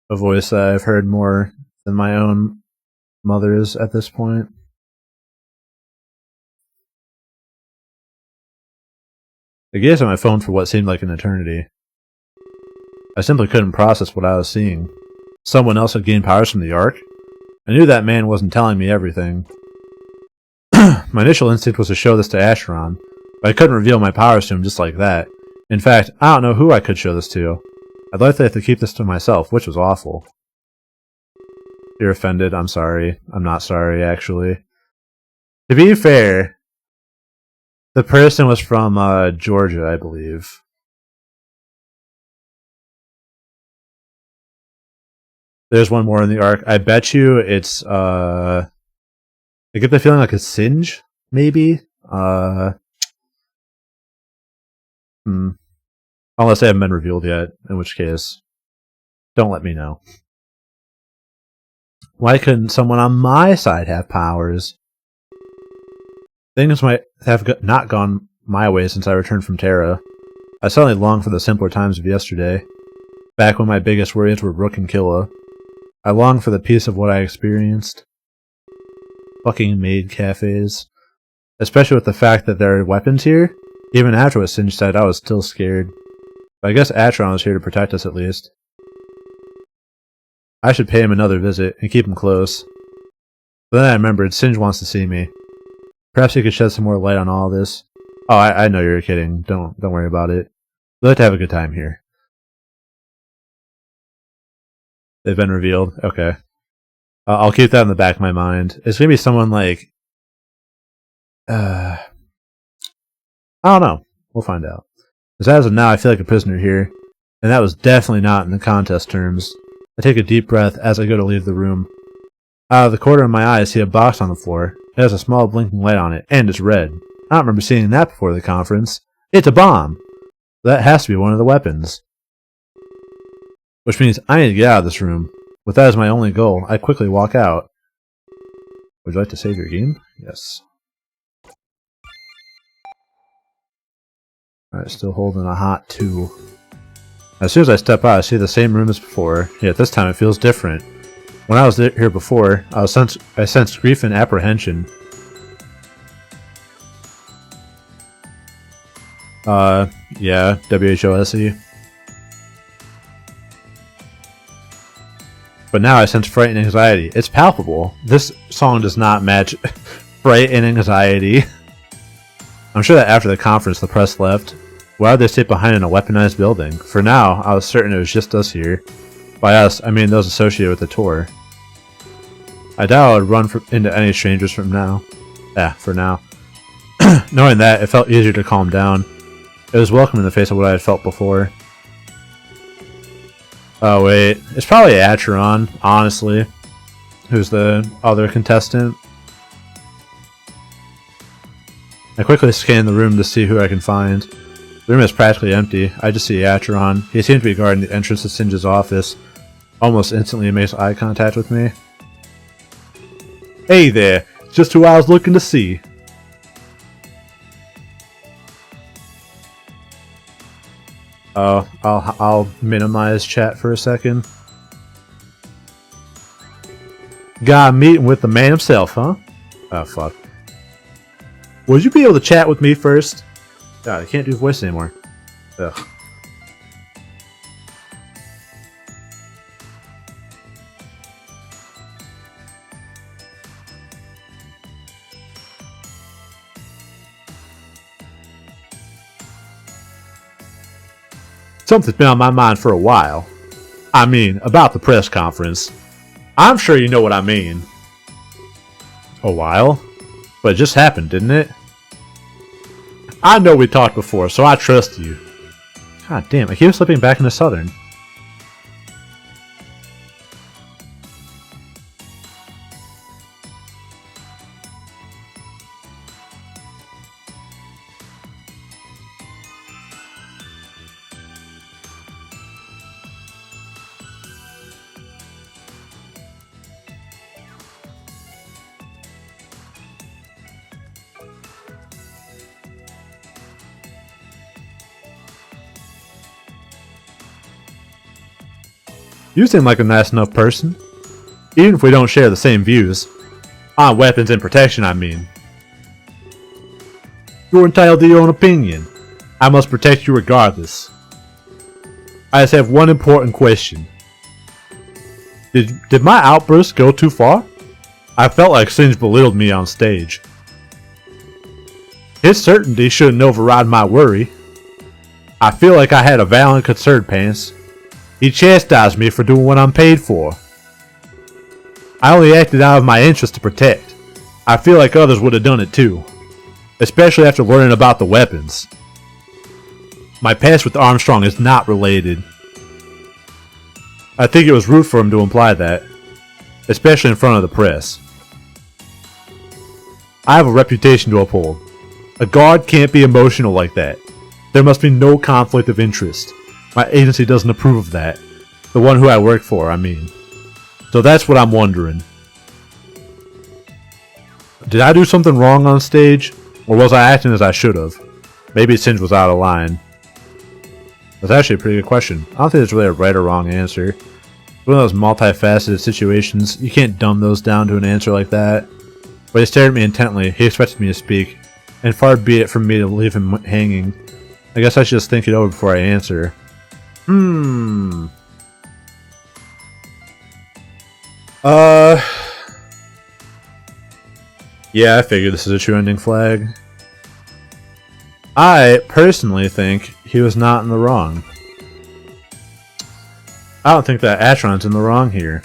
Speaker 1: A voice that I've heard more than my own mother's at this point. I gazed at my phone for what seemed like an eternity. I simply couldn't process what I was seeing. Someone else had gained powers from the Ark? I knew that man wasn't telling me everything. My initial instinct was to show this to Acheron, but I couldn't reveal my powers to him just like that. In fact, I don't know who I could show this to. I'd likely have to keep this to myself, which was awful. You're offended, I'm sorry. I'm not sorry, actually. To be fair, the person was from Georgia, I believe. There's one more in the Ark. I bet you it's I get the feeling like a Singe, maybe? Unless they haven't been revealed yet, in which case, don't let me know. Why couldn't someone on my side have powers? Things might have not gone my way since I returned from Terra. I suddenly long for the simpler times of yesterday, back when my biggest worries were Rook and Killa. I long for the peace of what I experienced. fucking maid cafes. Especially with the fact that there are weapons here. Even after what Singe said, I was still scared. But I guess Atron was here to protect us at least. I should pay him another visit and keep him close. But then I remembered Singe wants to see me. Perhaps he could shed some more light on all this. Oh, I know you're kidding. Don't worry about it. We'd like to have a good time here. They've been revealed. Okay. I'll keep that in the back of my mind. It's gonna be someone like... I don't know. We'll find out. Because as of now, I feel like a prisoner here. And that was definitely not in the contest terms. I take a deep breath as I go to leave the room. Out of the corner of my eye, I see a box on the floor. It has a small blinking light on it, and it's red. I don't remember seeing that before the conference. It's a bomb! That has to be one of the weapons. Which means I need to get out of this room. With that as my only goal, I quickly walk out. Would you like to save your game? Yes. Alright, still holding a hot 2. As soon as I step out, I see the same room as before, yet this time it feels different. When I was here before, I sensed grief and apprehension. Yeah, WHOSE. But now I sense fright and anxiety. It's palpable. This song does not match fright and anxiety. I'm sure that after the conference the press left. Why would they stay behind in a weaponized building? For now, I was certain it was just us here. By us, I mean those associated with the tour. I doubt I would run into any strangers from now. For now. Knowing that, it felt easier to calm down. It was welcome in the face of what I had felt before. Oh wait, it's probably Acheron, honestly. Who's the other contestant. I quickly scan the room to see who I can find. The room is practically empty. I just see Acheron. He seems to be guarding the entrance to Singe's office. Almost instantly he makes eye contact with me. Hey there, just who I was looking to see. Oh, I'll minimize chat for a second. Got a meeting with the man himself, huh? Oh, fuck. Would you be able to chat with me first? God, I can't do voice anymore. Ugh. Something's been on my mind for a while. I mean, about the press conference. I'm sure you know what I mean. A while? But it just happened, didn't it? I know we talked before, so I trust you. God damn, I keep slipping back into Southern. You seem like a nice enough person. Even if we don't share the same views. On weapons and protection, I mean. You're entitled to your own opinion. I must protect you regardless. I just have one important question. Did my outburst go too far? I felt like Singe belittled me on stage. His certainty shouldn't override my worry. I feel like I had a valid concern, Pants. He chastised me for doing what I'm paid for. I only acted out of my interest to protect. I feel like others would have done it too. Especially after learning about the weapons. My past with Armstrong is not related. I think it was rude for him to imply that. Especially in front of the press. I have a reputation to uphold. A guard can't be emotional like that. There must be no conflict of interest. My agency doesn't approve of that. The one who I work for, I mean. So that's what I'm wondering. Did I do something wrong on stage? Or was I acting as I should have? Maybe Singe was out of line. That's actually a pretty good question. I don't think there's really a right or wrong answer. It's one of those multifaceted situations. You can't dumb those down to an answer like that. But he stared at me intently. He expected me to speak, and far be it from me to leave him hanging. I guess I should just think it over before I answer. Yeah, I figured this is a true ending flag. I personally think he was not in the wrong. I don't think that Atron's in the wrong here.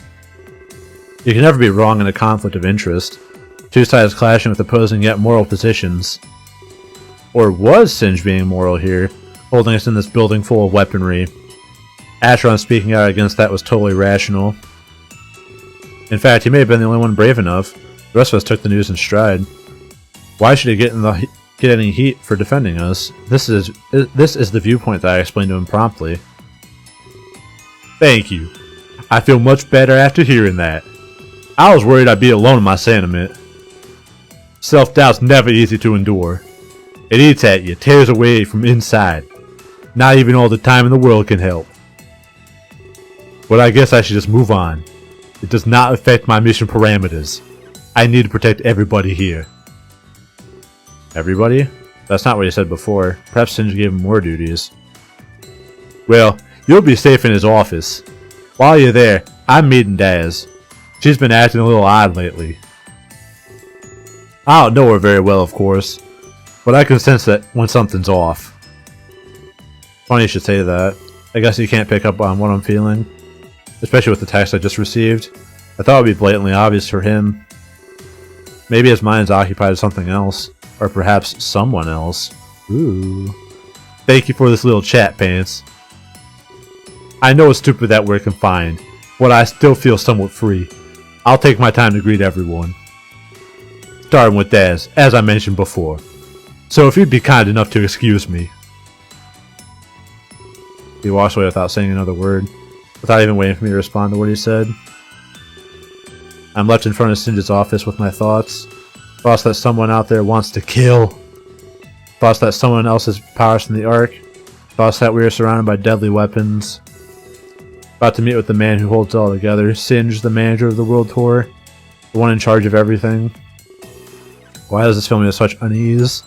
Speaker 1: You can never be wrong in a conflict of interest. Two sides clashing with opposing yet moral positions. Or was Singe being moral here, holding us in this building full of weaponry? Atron speaking out against that was totally rational. In fact, he may have been the only one brave enough. The rest of us took the news in stride. Why should he get any heat for defending us? This is the viewpoint that I explained to him promptly. Thank you. I feel much better after hearing that. I was worried I'd be alone in my sentiment. Self-doubt's never easy to endure. It eats at you, tears away from inside. Not even all the time in the world can help. But I guess I should just move on. It does not affect my mission parameters. I need to protect everybody here. Everybody? That's not what he said before. Perhaps Singe gave him more duties. Well, you'll be safe in his office. While you're there, I'm meeting Daz. She's been acting a little odd lately. I don't know her very well, of course, but I can sense that when something's off. Funny you should say that. I guess you can't pick up on what I'm feeling, especially with the text I just received. I thought it would be blatantly obvious for him. Maybe his mind's occupied with something else, or perhaps someone else. Ooh. Thank you for this little chat, Pants. I know it's stupid that we're confined, but I still feel somewhat free. I'll take my time to greet everyone. Starting with Daz, as I mentioned before. So if you'd be kind enough to excuse me. He walks away without saying another word, without even waiting for me to respond to what he said. I'm left in front of Singe's office with my thoughts. Thoughts that someone out there wants to kill. Thoughts that someone else has powers from the Ark. Thoughts that we are surrounded by deadly weapons. About to meet with the man who holds it all together. Singe, the manager of the World Tour. The one in charge of everything. Why does this fill me with such unease?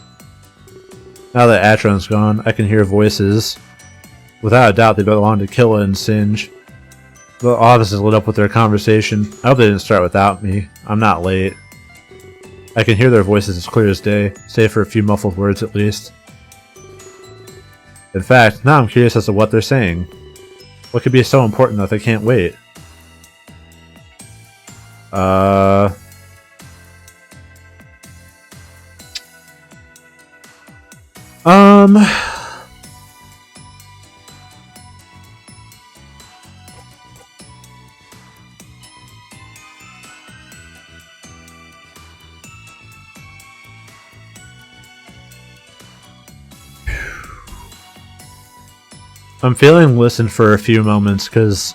Speaker 1: Now that Atron's gone, I can hear voices. Without a doubt, they belong to Killa and Singe. The office is lit up with their conversation. I hope they didn't start without me. I'm not late. I can hear their voices as clear as day, save for a few muffled words at least. In fact, now I'm curious as to what they're saying. What could be so important that they can't wait? I'm feeling listened for a few moments because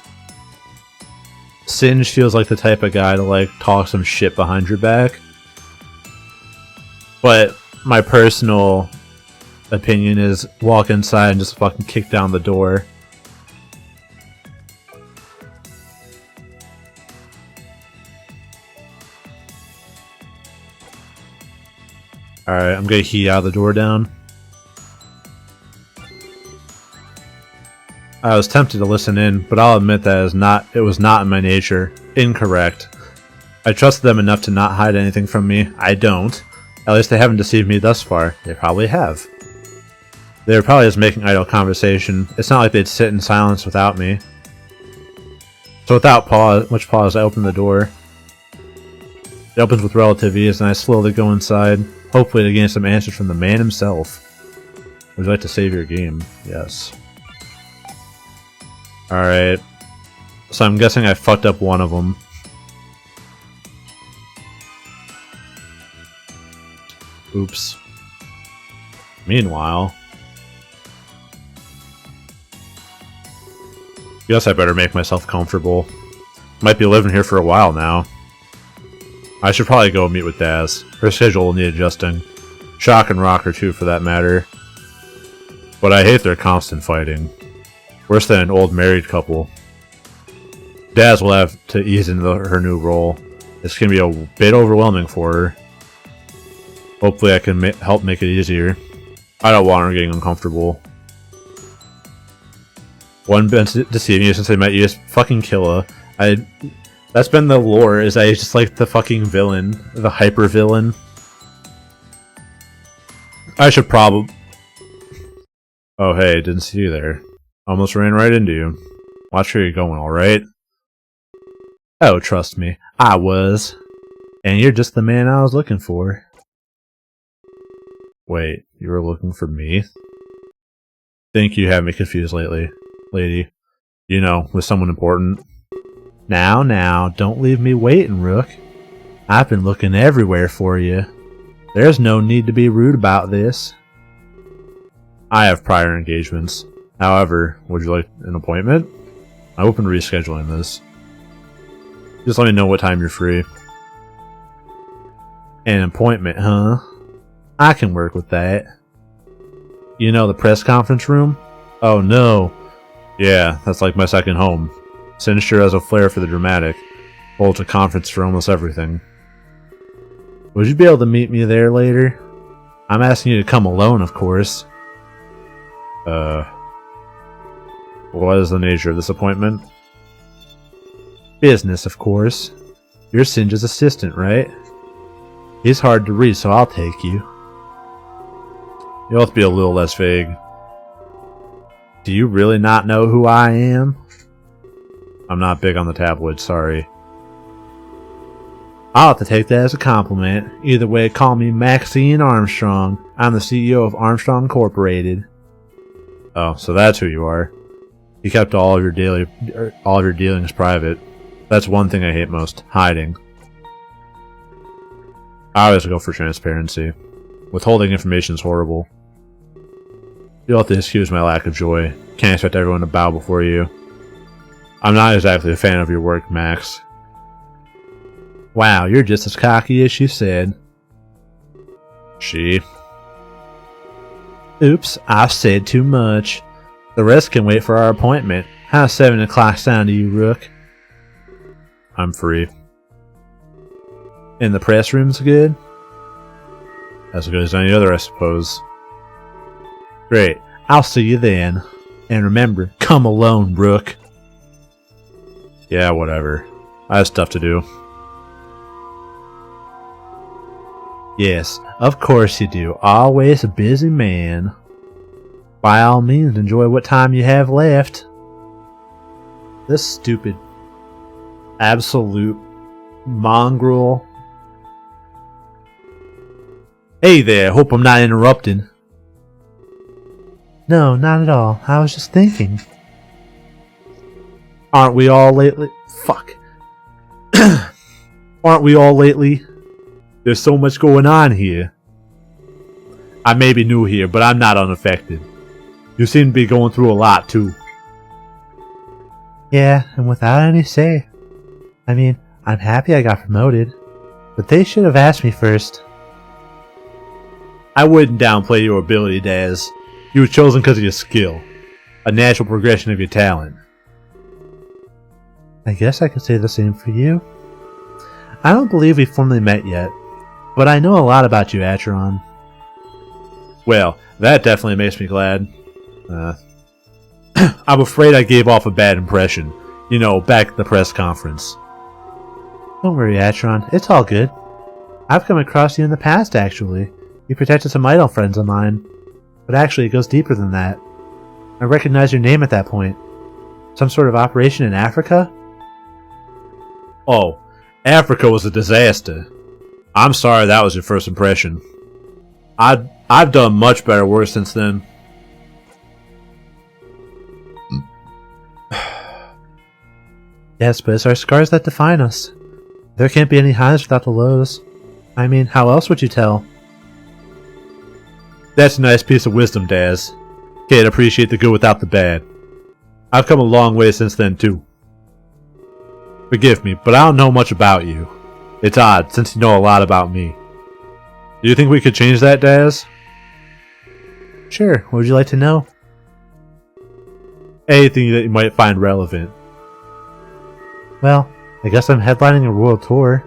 Speaker 1: Singe feels like the type of guy to like talk some shit behind your back. But my personal opinion is walk inside and just fucking kick down the door. Alright, I'm gonna heat out the door down. I was tempted to listen in, but I'll admit that it was not in my nature. Incorrect. I trusted them enough to not hide anything from me. I don't. At least they haven't deceived me thus far. They probably have. They were probably just making idle conversation. It's not like they'd sit in silence without me. So without much pause, I opened the door. It opens with relative ease, and I slowly go inside, hopefully to gain some answers from the man himself. Would you like to save your game? Yes. Alright. So I'm guessing I fucked up one of them. Oops. Meanwhile... guess I better make myself comfortable. Might be living here for a while now. I should probably go meet with Daz. Her schedule will need adjusting. Shock and Rocker too, for that matter. But I hate their constant fighting. Worse than an old married couple. Daz will have to ease into her new role. This can be a bit overwhelming for her. Hopefully I can help make it easier. I don't want her getting uncomfortable. One been deceiving you since I met you, just fucking kill her. That's been the lore, is I just like the fucking villain. The hyper villain. I should probably... Oh hey, didn't see you there. Almost ran right into you. Watch where you're going, alright? Oh, trust me, I was. And you're just the man I was looking for. Wait, you were looking for me? Think you have me confused lately, lady. You know, with someone important. Now, don't leave me waiting, Rook. I've been looking everywhere for you. There's no need to be rude about this. I have prior engagements. However, would you like an appointment? I'm open to rescheduling this. Just let me know what time you're free. An appointment, huh? I can work with that. You know the press conference room? Oh no. Yeah, that's like my second home. Sinister has a flair for the dramatic. Holds a conference for almost everything. Would you be able to meet me there later? I'm asking you to come alone, of course. What is the nature of this appointment? Business, of course. You're Singe's assistant, right? He's hard to read, so I'll take you. You'll have to be a little less vague. Do you really not know who I am? I'm not big on the tabloids, sorry. I'll have to take that as a compliment. Either way, call me Maxine Armstrong. I'm the CEO of Armstrong Incorporated. Oh, so that's who you are. You kept all of your dealings private. That's one thing I hate most, hiding. I always go for transparency. Withholding information is horrible. You'll have to excuse my lack of joy. Can't expect everyone to bow before you. I'm not exactly a fan of your work, Max. Wow, you're just as cocky as she said. She? Oops, I've said too much. The rest can wait for our appointment. How's 7 o'clock sound to you, Rook? I'm free. And the press room's good? As good as any other, I suppose. Great. I'll see you then. And remember, come alone, Rook. Yeah, whatever. I have stuff to do. Yes, of course you do. Always a busy man. By all means, enjoy what time you have left. This stupid, absolute mongrel. Hey there, hope I'm not interrupting. No, not at all. I was just thinking. Aren't we all lately? Fuck. Aren't we all lately? There's so much going on here. I may be new here, but I'm not unaffected. You seem to be going through a lot, too. Yeah, and without any say. I mean, I'm happy I got promoted, but they should have asked me first. I wouldn't downplay your ability, Daz. You were chosen because of your skill. A natural progression of your talent. I guess I could say the same for you. I don't believe we've formally met yet, but I know a lot about you, Acheron. Well, that definitely makes me glad. I'm afraid I gave off a bad impression. You know, back at the press conference. Don't worry, Acheron. It's all good. I've come across you in the past, actually. You protected some idol friends of mine. But actually, it goes deeper than that. I recognized your name at that point. Some sort of operation in Africa? Oh, Africa was a disaster. I'm sorry that was your first impression. I've done much better work since then. Yes, but it's our scars that define us. There can't be any highs without the lows. I mean, how else would you tell? That's a nice piece of wisdom, Daz. Can't appreciate the good without the bad. I've come a long way since then, too. Forgive me, but I don't know much about you. It's odd, since you know a lot about me. Do you think we could change that, Daz? Sure, what would you like to know? Anything that you might find relevant. Well, I guess I'm headlining a world tour.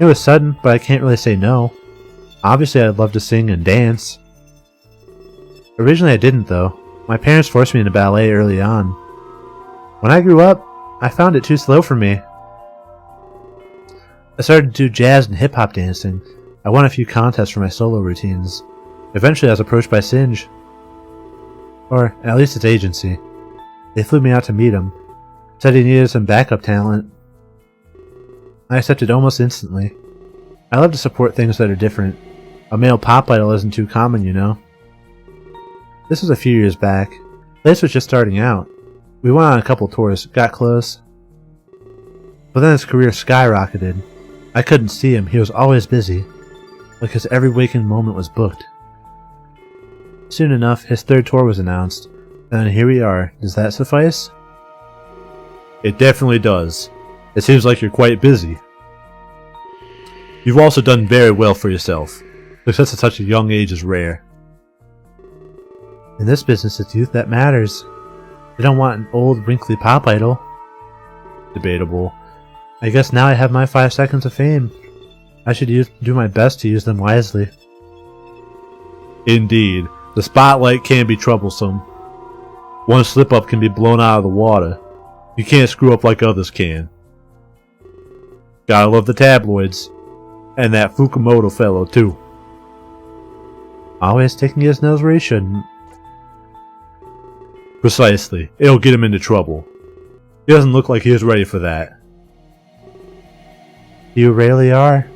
Speaker 1: It was sudden, but I can't really say no. Obviously, I'd love to sing and dance. Originally, I didn't, though. My parents forced me into ballet early on. When I grew up, I found it too slow for me. I started to do jazz and hip-hop dancing. I won a few contests for my solo routines. Eventually, I was approached by Singe. Or, at least its agency. They flew me out to meet him. Said he needed some backup talent. I accepted almost instantly. I love to support things that are different. A male pop idol isn't too common, you know. This was a few years back. Lace was just starting out. We went on a couple tours, got close. But then his career skyrocketed. I couldn't see him, he was always busy. Like his every waking moment was booked. Soon enough, his third tour was announced. And here we are. Does that suffice?
Speaker 3: It definitely does. It seems like you're quite busy. You've also done very well for yourself. Success at such a young age is rare.
Speaker 1: In this business, it's youth that matters. They don't want an old, wrinkly pop idol.
Speaker 3: Debatable.
Speaker 1: I guess now I have my 5 seconds of fame. I should do my best to use them wisely.
Speaker 3: Indeed. The spotlight can be troublesome. One slip-up can be blown out of the water. You can't screw up like others can. Gotta love the tabloids. And that Fukumoto fellow, too.
Speaker 1: Always sticking his nose where he shouldn't.
Speaker 3: Precisely. It'll get him into trouble. He doesn't look like he is ready for that.
Speaker 1: You rarely are.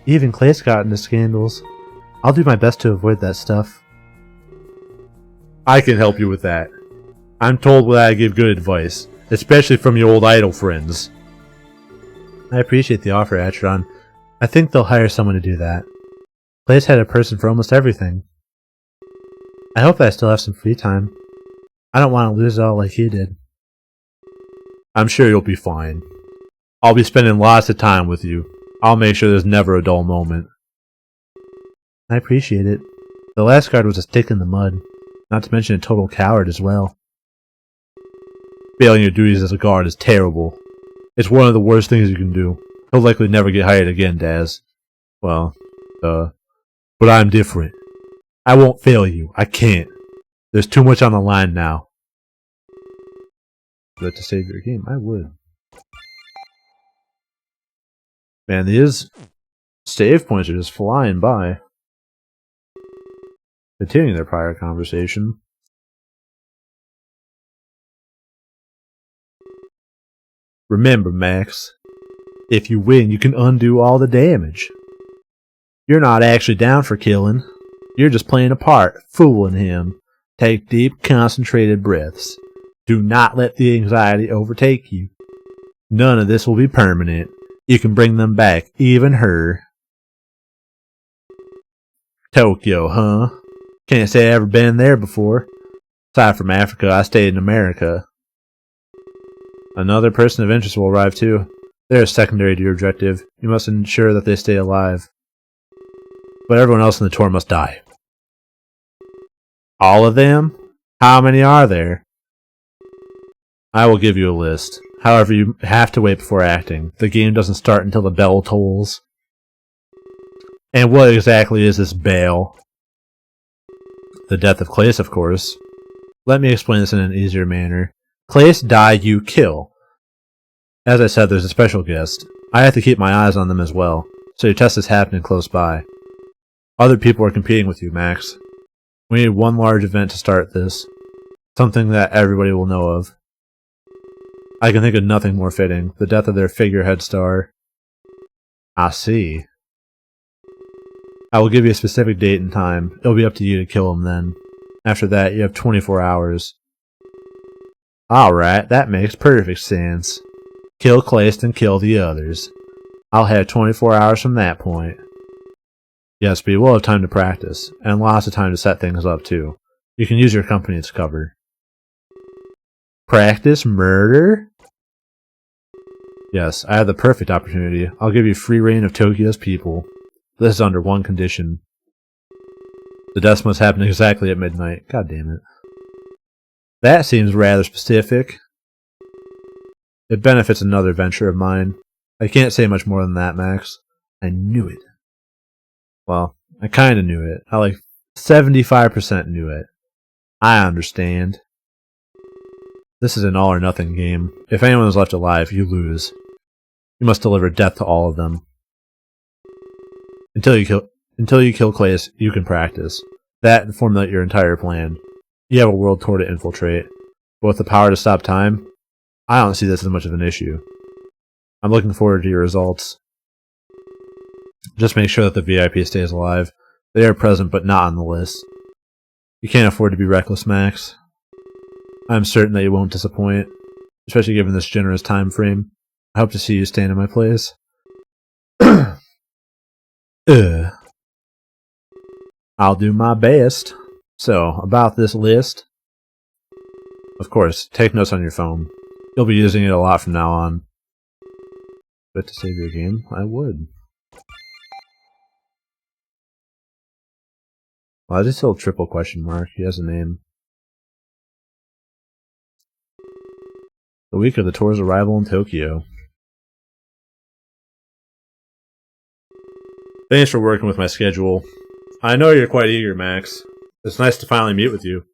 Speaker 1: Even Clay's got into scandals. I'll do my best to avoid that stuff.
Speaker 3: I can help you with that. I'm told that I give good advice, especially from your old idol friends.
Speaker 1: I appreciate the offer, Atron. I think they'll hire someone to do that. Clay's had a person for almost everything. I hope I still have some free time. I don't want to lose it all like he did.
Speaker 3: I'm sure you'll be fine. I'll be spending lots of time with you. I'll make sure there's never a dull moment.
Speaker 1: I appreciate it. The last guard was a stick in the mud, not to mention a total coward as well.
Speaker 3: Failing your duties as a guard is terrible. It's one of the worst things you can do. He'll likely never get hired again, Daz. Well, but I'm different. I won't fail you. I can't. There's too much on the line now.
Speaker 1: But to save your game, I would.
Speaker 3: Man, these save points are just flying by.
Speaker 1: Continuing their prior conversation.
Speaker 3: Remember, Max, if you win, you can undo all the damage. You're not actually down for killing. You're just playing a part, fooling him. Take deep, concentrated breaths. Do not let the anxiety overtake you. None of this will be permanent. You can bring them back, even her. Tokyo, huh? Can't say I've ever been there before. Aside from Africa, I stayed in America.
Speaker 1: Another person of interest will arrive too. They're secondary to your objective. You must ensure that they stay alive.
Speaker 3: But everyone else in the tour must die.
Speaker 1: All of them?
Speaker 3: How many are there? I will give you a list. However, you have to wait before acting. The game doesn't start until the bell tolls. And what exactly is this bell?
Speaker 1: The death of Clace, of course. Let me explain this in an easier manner. Clace die, you kill. As I said, there's a special guest. I have to keep my eyes on them as well, so your test is happening close by. Other people are competing with you, Max. We need one large event to start this. Something that everybody will know of. I can think of nothing more fitting. The death of their figurehead star. I see. I will give you a specific date and time. It'll be up to you to kill him then. After that, you have 24 hours. Alright, that makes perfect sense. Kill Clace and kill the others. I'll have 24 hours from that point. Yes, but you will have time to practice, and lots of time to set things up too. You can use your company as cover. Practice murder? Yes, I have the perfect opportunity. I'll give you free reign of Tokyo's people. This is under one condition. The deaths must happen exactly at midnight. God damn it. That seems rather specific. It benefits another venture of mine. I can't say much more than that, Max. I knew it. Well, I kinda knew it. I like 75% knew it. I understand. This is an all or nothing game. If anyone is left alive, you lose. You must deliver death to all of them. Until you kill Claes, you can practice. That and formulate your entire plan. You have a world tour to infiltrate. But with the power to stop time, I don't see this as much of an issue. I'm looking forward to your results. Just make sure that the VIP stays alive. They are present but not on the list. You can't afford to be reckless, Max. I'm certain that you won't disappoint, especially given this generous time frame. I hope to see you stand in my place. I'll do my best. So, about this list. Of course, take notes on your phone. You'll be using it a lot from now on. But to save your game, I would. Why is he still triple question mark? He has a name. The week of the tour's arrival in Tokyo. Thanks for working with my schedule. I know you're quite eager, Max. It's nice to finally meet with you.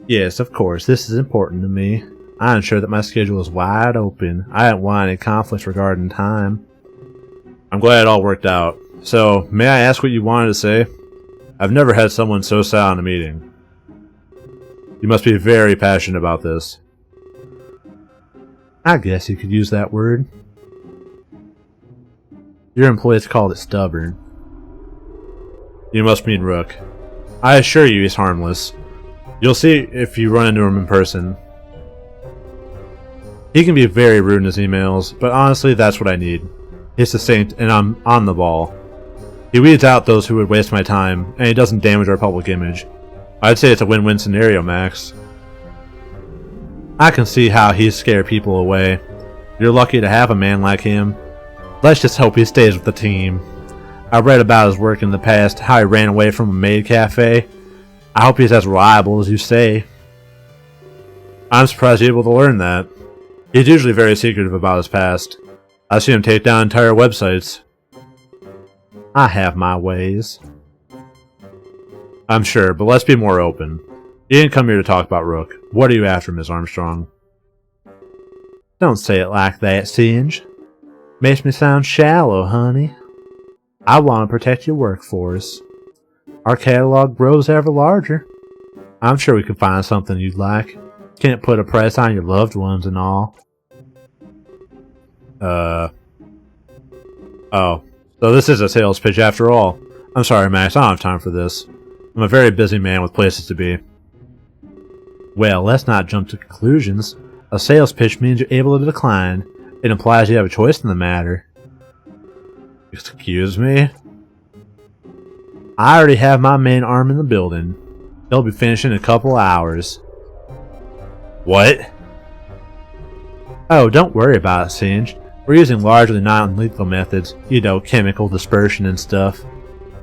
Speaker 1: Yes, of course, this is important to me. I ensure that my schedule is wide open. I don't want any conflicts regarding time. I'm glad it all worked out. So, may I ask what you wanted to say? I've never had someone so sad in a meeting. You must be very passionate about this. I guess you could use that word. Your employees called it stubborn. You must mean Rook. I assure you he's harmless. You'll see if you run into him in person. He can be very rude in his emails, but honestly that's what I need. He's succinct and I'm on the ball. He weeds out those who would waste my time, and he doesn't damage our public image. I'd say it's a win-win scenario, Max. I can see how he's scared people away. You're lucky to have a man like him. Let's just hope he stays with the team. I read about his work in the past, how he ran away from a maid cafe. I hope he's as reliable as you say. I'm surprised you're able to learn that. He's usually very secretive about his past. I've seen him take down entire websites. I have my ways. I'm sure, but let's be more open. You didn't come here to talk about Rook. What are you after, Ms. Armstrong? Don't say it like that, Singe. Makes me sound shallow, honey. I want to protect your workforce. Our catalog grows ever larger. I'm sure we can find something you'd like. Can't put a price on your loved ones and all. Oh. So this is a sales pitch after all. I'm sorry, Max, I don't have time for this. I'm a very busy man with places to be. Well, let's not jump to conclusions. A sales pitch means you're able to decline. It implies you have a choice in the matter. Excuse me? I already have my main arm in the building. They'll be finishing in a couple hours. What? Oh, don't worry about it, Singe. We're using largely non-lethal methods, you know, chemical dispersion and stuff.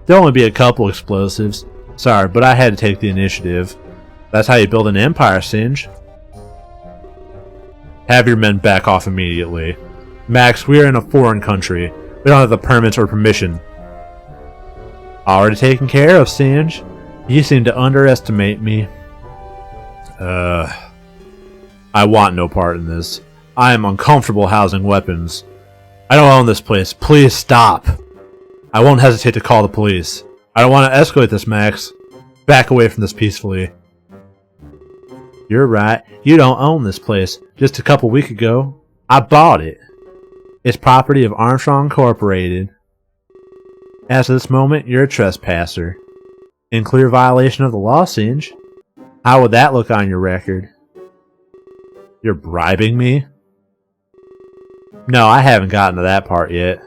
Speaker 1: There'll only be a couple explosives. Sorry, but I had to take the initiative. That's how you build an empire, Singe. Have your men back off immediately. Max, we are in a foreign country. We don't have the permits or permission. Already taken care of, Singe. You seem to underestimate me. I want no part in this. I am uncomfortable housing weapons. I don't own this place. Please stop. I won't hesitate to call the police. I don't want to escalate this, Max. Back away from this peacefully. You're right. You don't own this place. Just a couple weeks ago, I bought it. It's property of Armstrong Incorporated. As of this moment, you're a trespasser. In clear violation of the law, Singe. How would that look on your record? You're bribing me? No, I haven't gotten to that part yet.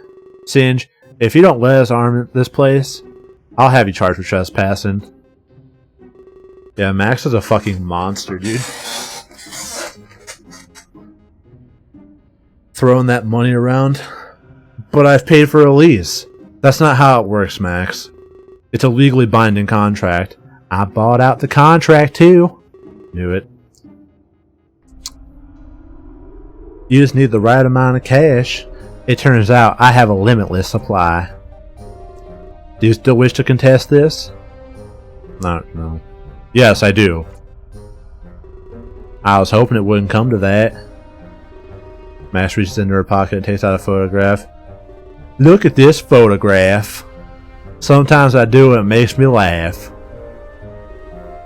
Speaker 1: Singe, if you don't let us arm this place, I'll have you charged for trespassing. Yeah, Max is a fucking monster, dude. Throwing that money around. But I've paid for a lease. That's not how it works, Max. It's a legally binding contract. I bought out the contract too. Knew it. You just need the right amount of cash. It turns out I have a limitless supply. Do you still wish to contest this? No. Yes, I do. I was hoping it wouldn't come to that. Max reaches into her pocket and takes out a photograph. Look at this photograph. Sometimes I do and it makes me laugh.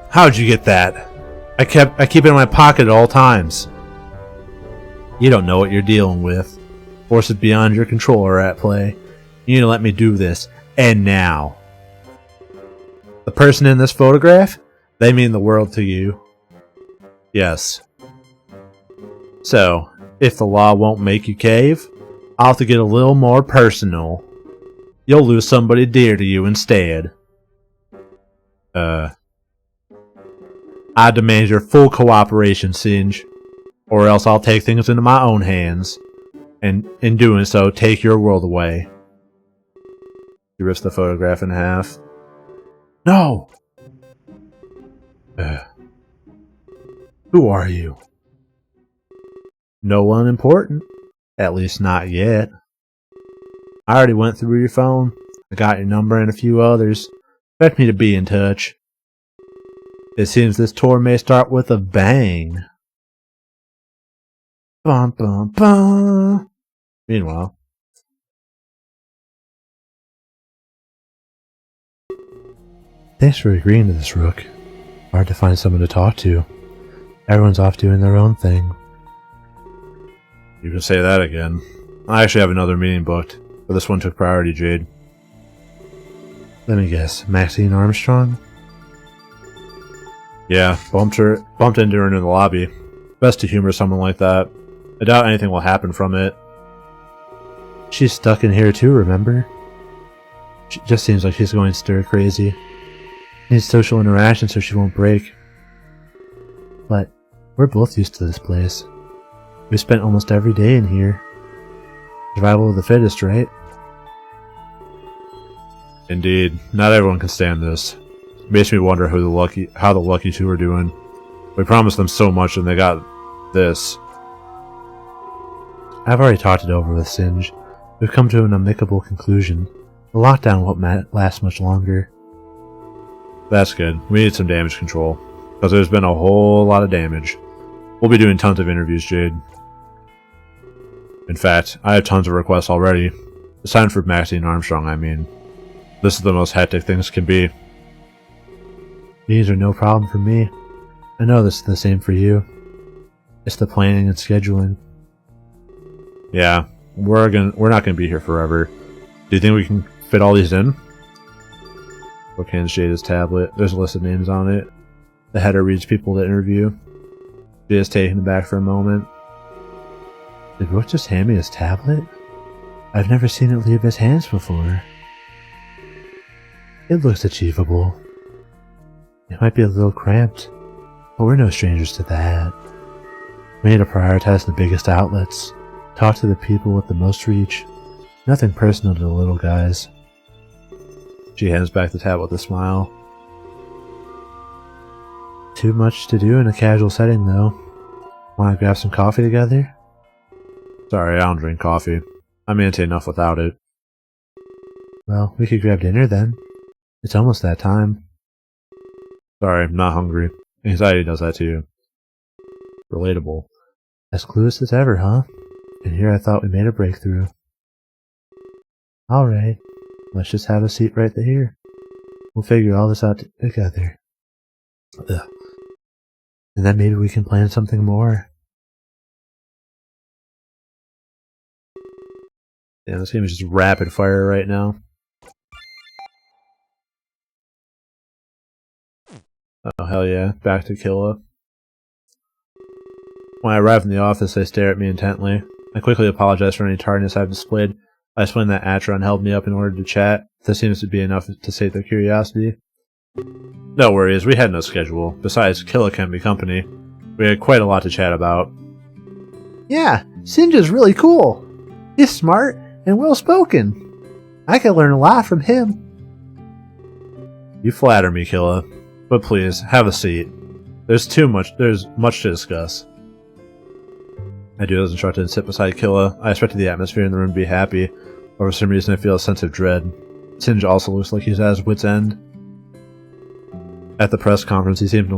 Speaker 1: How'd you get that? I keep it in my pocket at all times. You don't know what you're dealing with. Forces beyond your control are at play. You need to let me do this. And now. The person in this photograph? They mean the world to you. Yes. So, if the law won't make you cave, I'll have to get a little more personal. You'll lose somebody dear to you instead. I demand your full cooperation, Singe, or else I'll take things into my own hands, and in doing so, take your world away. He rips the photograph in half. No! Who are you? No one important. At least not yet. I already went through your phone. I got your number and a few others. Expect me to be in touch. It seems this tour may start with a bang. Bum bum bum. Meanwhile. Thanks for agreeing to this, Rook. Hard to find someone to talk to. Everyone's off doing their own thing. You can say that again. I actually have another meeting booked, but this one took priority, Jade. Let me guess, Maxine Armstrong? Yeah, bumped into her in the lobby. Best to humor someone like that. I doubt anything will happen from it. She's stuck in here too, remember? She just seems like she's going stir crazy. Needs social interaction so she won't break. But we're both used to this place. We spent almost every day in here. Survival of the fittest, right? Indeed. Not everyone can stand this. It makes me wonder how the lucky two are doing. We promised them so much and they got this. I've already talked it over with Singe. We've come to an amicable conclusion. The lockdown won't last much longer. That's good. We need some damage control. Because there's been a whole lot of damage. We'll be doing tons of interviews, Jade. In fact, I have tons of requests already. It's time for Maxine Armstrong, I mean. This is the most hectic things can be. These are no problem for me. I know this is the same for you. It's the planning and scheduling. Yeah, we're not gonna be here forever. Do you think we can fit all these in? Brooke hands Jade his tablet. There's a list of names on it. The header reads people to interview. Jade is taken aback for a moment. Did Brooke just hand me his tablet? I've never seen it leave his hands before. It looks achievable. It might be a little cramped, but we're no strangers to that. We need to prioritize the biggest outlets. Talk to the people with the most reach. Nothing personal to the little guys. She hands back the tablet with a smile. Too much to do in a casual setting, though. Want to grab some coffee together? Sorry, I don't drink coffee. I'm into enough without it. Well, we could grab dinner then. It's almost that time. Sorry, I'm not hungry. Anxiety does that to you. Relatable. As clueless as ever, huh? And here I thought we made a breakthrough. Alright, let's just have a seat right here. We'll figure all this out together. Ugh. And then maybe we can plan something more. Yeah, this game is just rapid fire right now. Oh, hell yeah. Back to Killa. When I arrive in the office, they stare at me intently. I quickly apologize for any tardiness I've displayed. I explain that Atron held me up in order to chat. This seems to be enough to sate their curiosity. No worries, we had no schedule. Besides, Killa can be company. We had quite a lot to chat about. Yeah, Singe is really cool. He's smart and well-spoken. I could learn a lot from him. You flatter me, Killa. But please, have a seat. There's much to discuss. I do as instructed and sit beside Killa. I expected the atmosphere in the room to be happy, but for some reason I feel a sense of dread. Singe also looks like he's at his wit's end. At the press conference, he seemed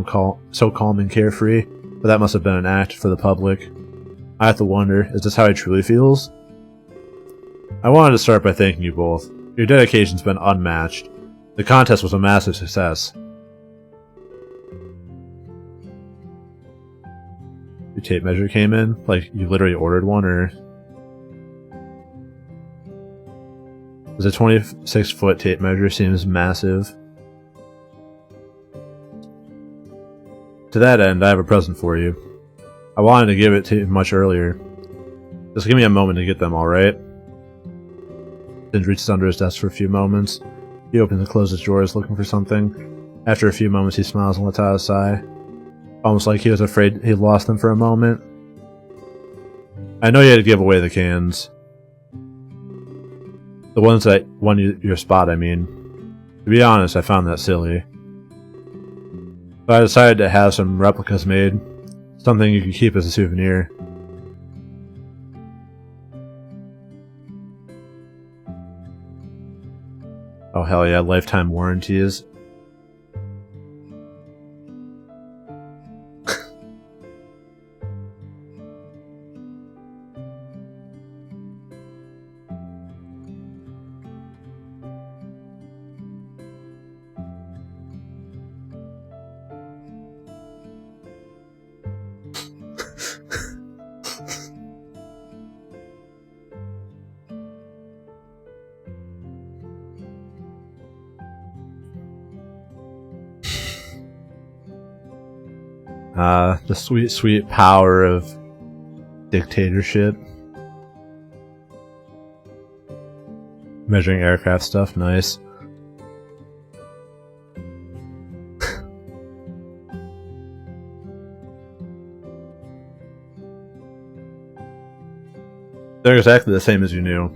Speaker 1: so calm and carefree, but that must have been an act for the public. I have to wonder, is this how he truly feels? I wanted to start by thanking you both. Your dedication's been unmatched. The contest was a massive success. Your tape measure came in? Like, you literally ordered one, or... The 26-foot tape measure seems massive. To that end, I have a present for you. I wanted to give it to you much earlier. Just give me a moment to get them, alright? Singe reaches under his desk for a few moments. He opens and closes drawers looking for something. After a few moments, he smiles and lets out a sigh. Almost like he was afraid he'd lost them for a moment. I know you had to give away the cans. The ones that won your spot, I mean. To be honest, I found that silly. So I decided to have some replicas made. Something you can keep as a souvenir. Oh hell yeah, lifetime warranties. The sweet, sweet power of dictatorship. Measuring aircraft stuff, nice. They're exactly the same as you knew.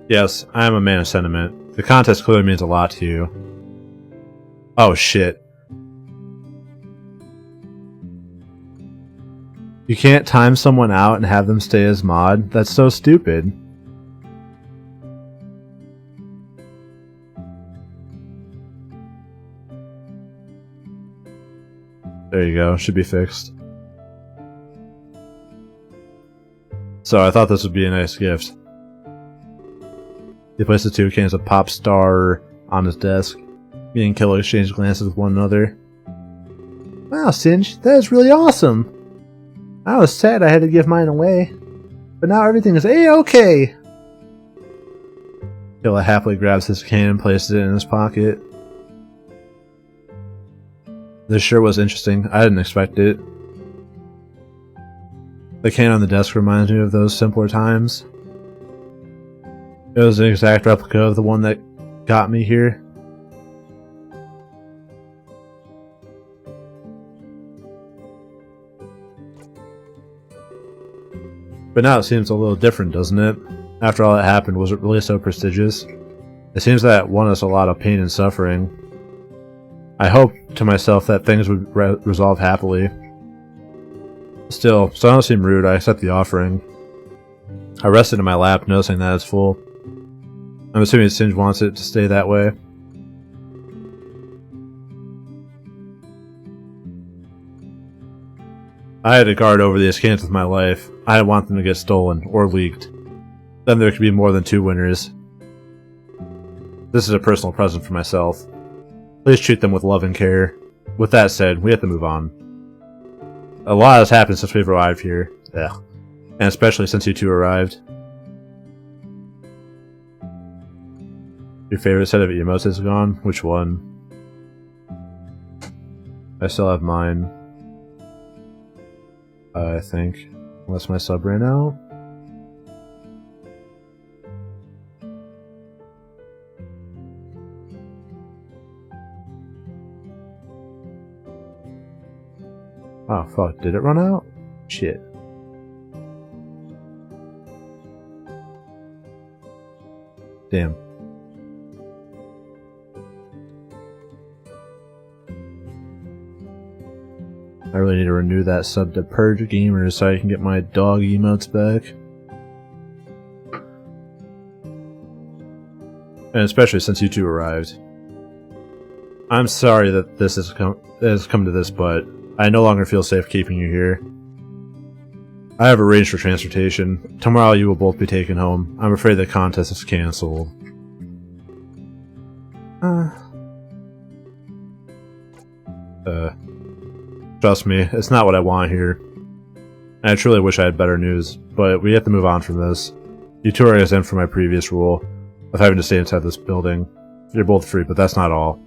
Speaker 1: Yes, I am a man of sentiment. The contest clearly means a lot to you. Oh shit. You can't time someone out and have them stay as mod? That's so stupid. There you go, should be fixed. So I thought this would be a nice gift. He placed the 2 cans of Pop Star on his desk. Me and Killer exchanged glances with one another. Wow, Singe, that is really awesome! I was sad I had to give mine away, but now everything is A-OK! Killer happily grabs his can and places it in his pocket. This sure was interesting. I didn't expect it. The can on the desk reminds me of those simpler times. It was an exact replica of the one that got me here. But now it seems a little different, doesn't it? After all that happened, was it really so prestigious? It seems that it won us a lot of pain and suffering. I hoped to myself that things would resolve happily. Still, so I don't seem rude, I accept the offering. I rested in my lap, noticing that it's full. I'm assuming Singe wants it to stay that way. I had to guard over these cans with my life. I didn't want them to get stolen or leaked. Then there could be more than 2 winners. This is a personal present for myself. Please treat them with love and care. With that said, we have to move on. A lot has happened since we've arrived here. Ugh. And especially since you 2 arrived. Your favorite set of emotes is gone? Which one? I still have mine. I think. Unless my sub ran out. Oh fuck, did it run out? Shit. Damn. I really need to renew that sub to Purge Gamers so I can get my dog emotes back. and especially since you two arrived. I'm sorry that this has come to this, but I no longer feel safe keeping you here. I have arranged for transportation. Tomorrow you will both be taken home. I'm afraid the contest is cancelled. Trust me, it's not what I want here. And I truly wish I had better news, but we have to move on from this. You two are exempt from my previous rule of having to stay inside this building. You're both free, but that's not all.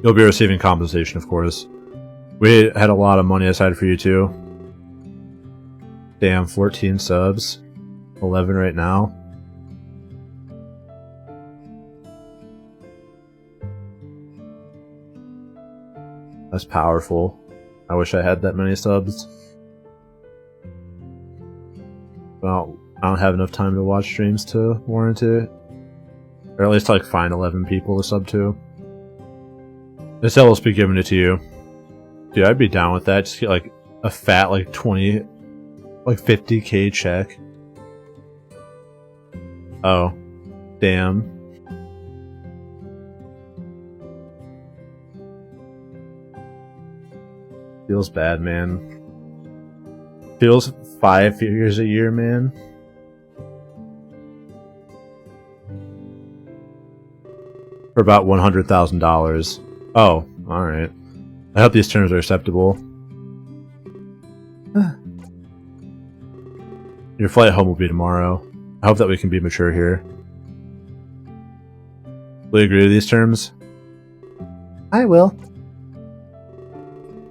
Speaker 1: You'll be receiving compensation, of course. We had a lot of money aside for you two. Damn, 14 subs. 11 right now. That's powerful. I wish I had that many subs. Well, I don't have enough time to watch streams to warrant it. Or at least like find 11 people to sub to. This will be giving it to you. Dude, I'd be down with that. Just get like a fat like 20, like 50k check. Oh, damn. Feels bad, man. Feels 5 figures a year, man. For about $100,000. Oh, alright. I hope these terms are acceptable. Your flight home will be tomorrow. I hope that we can be mature here. Will you agree to these terms? I will.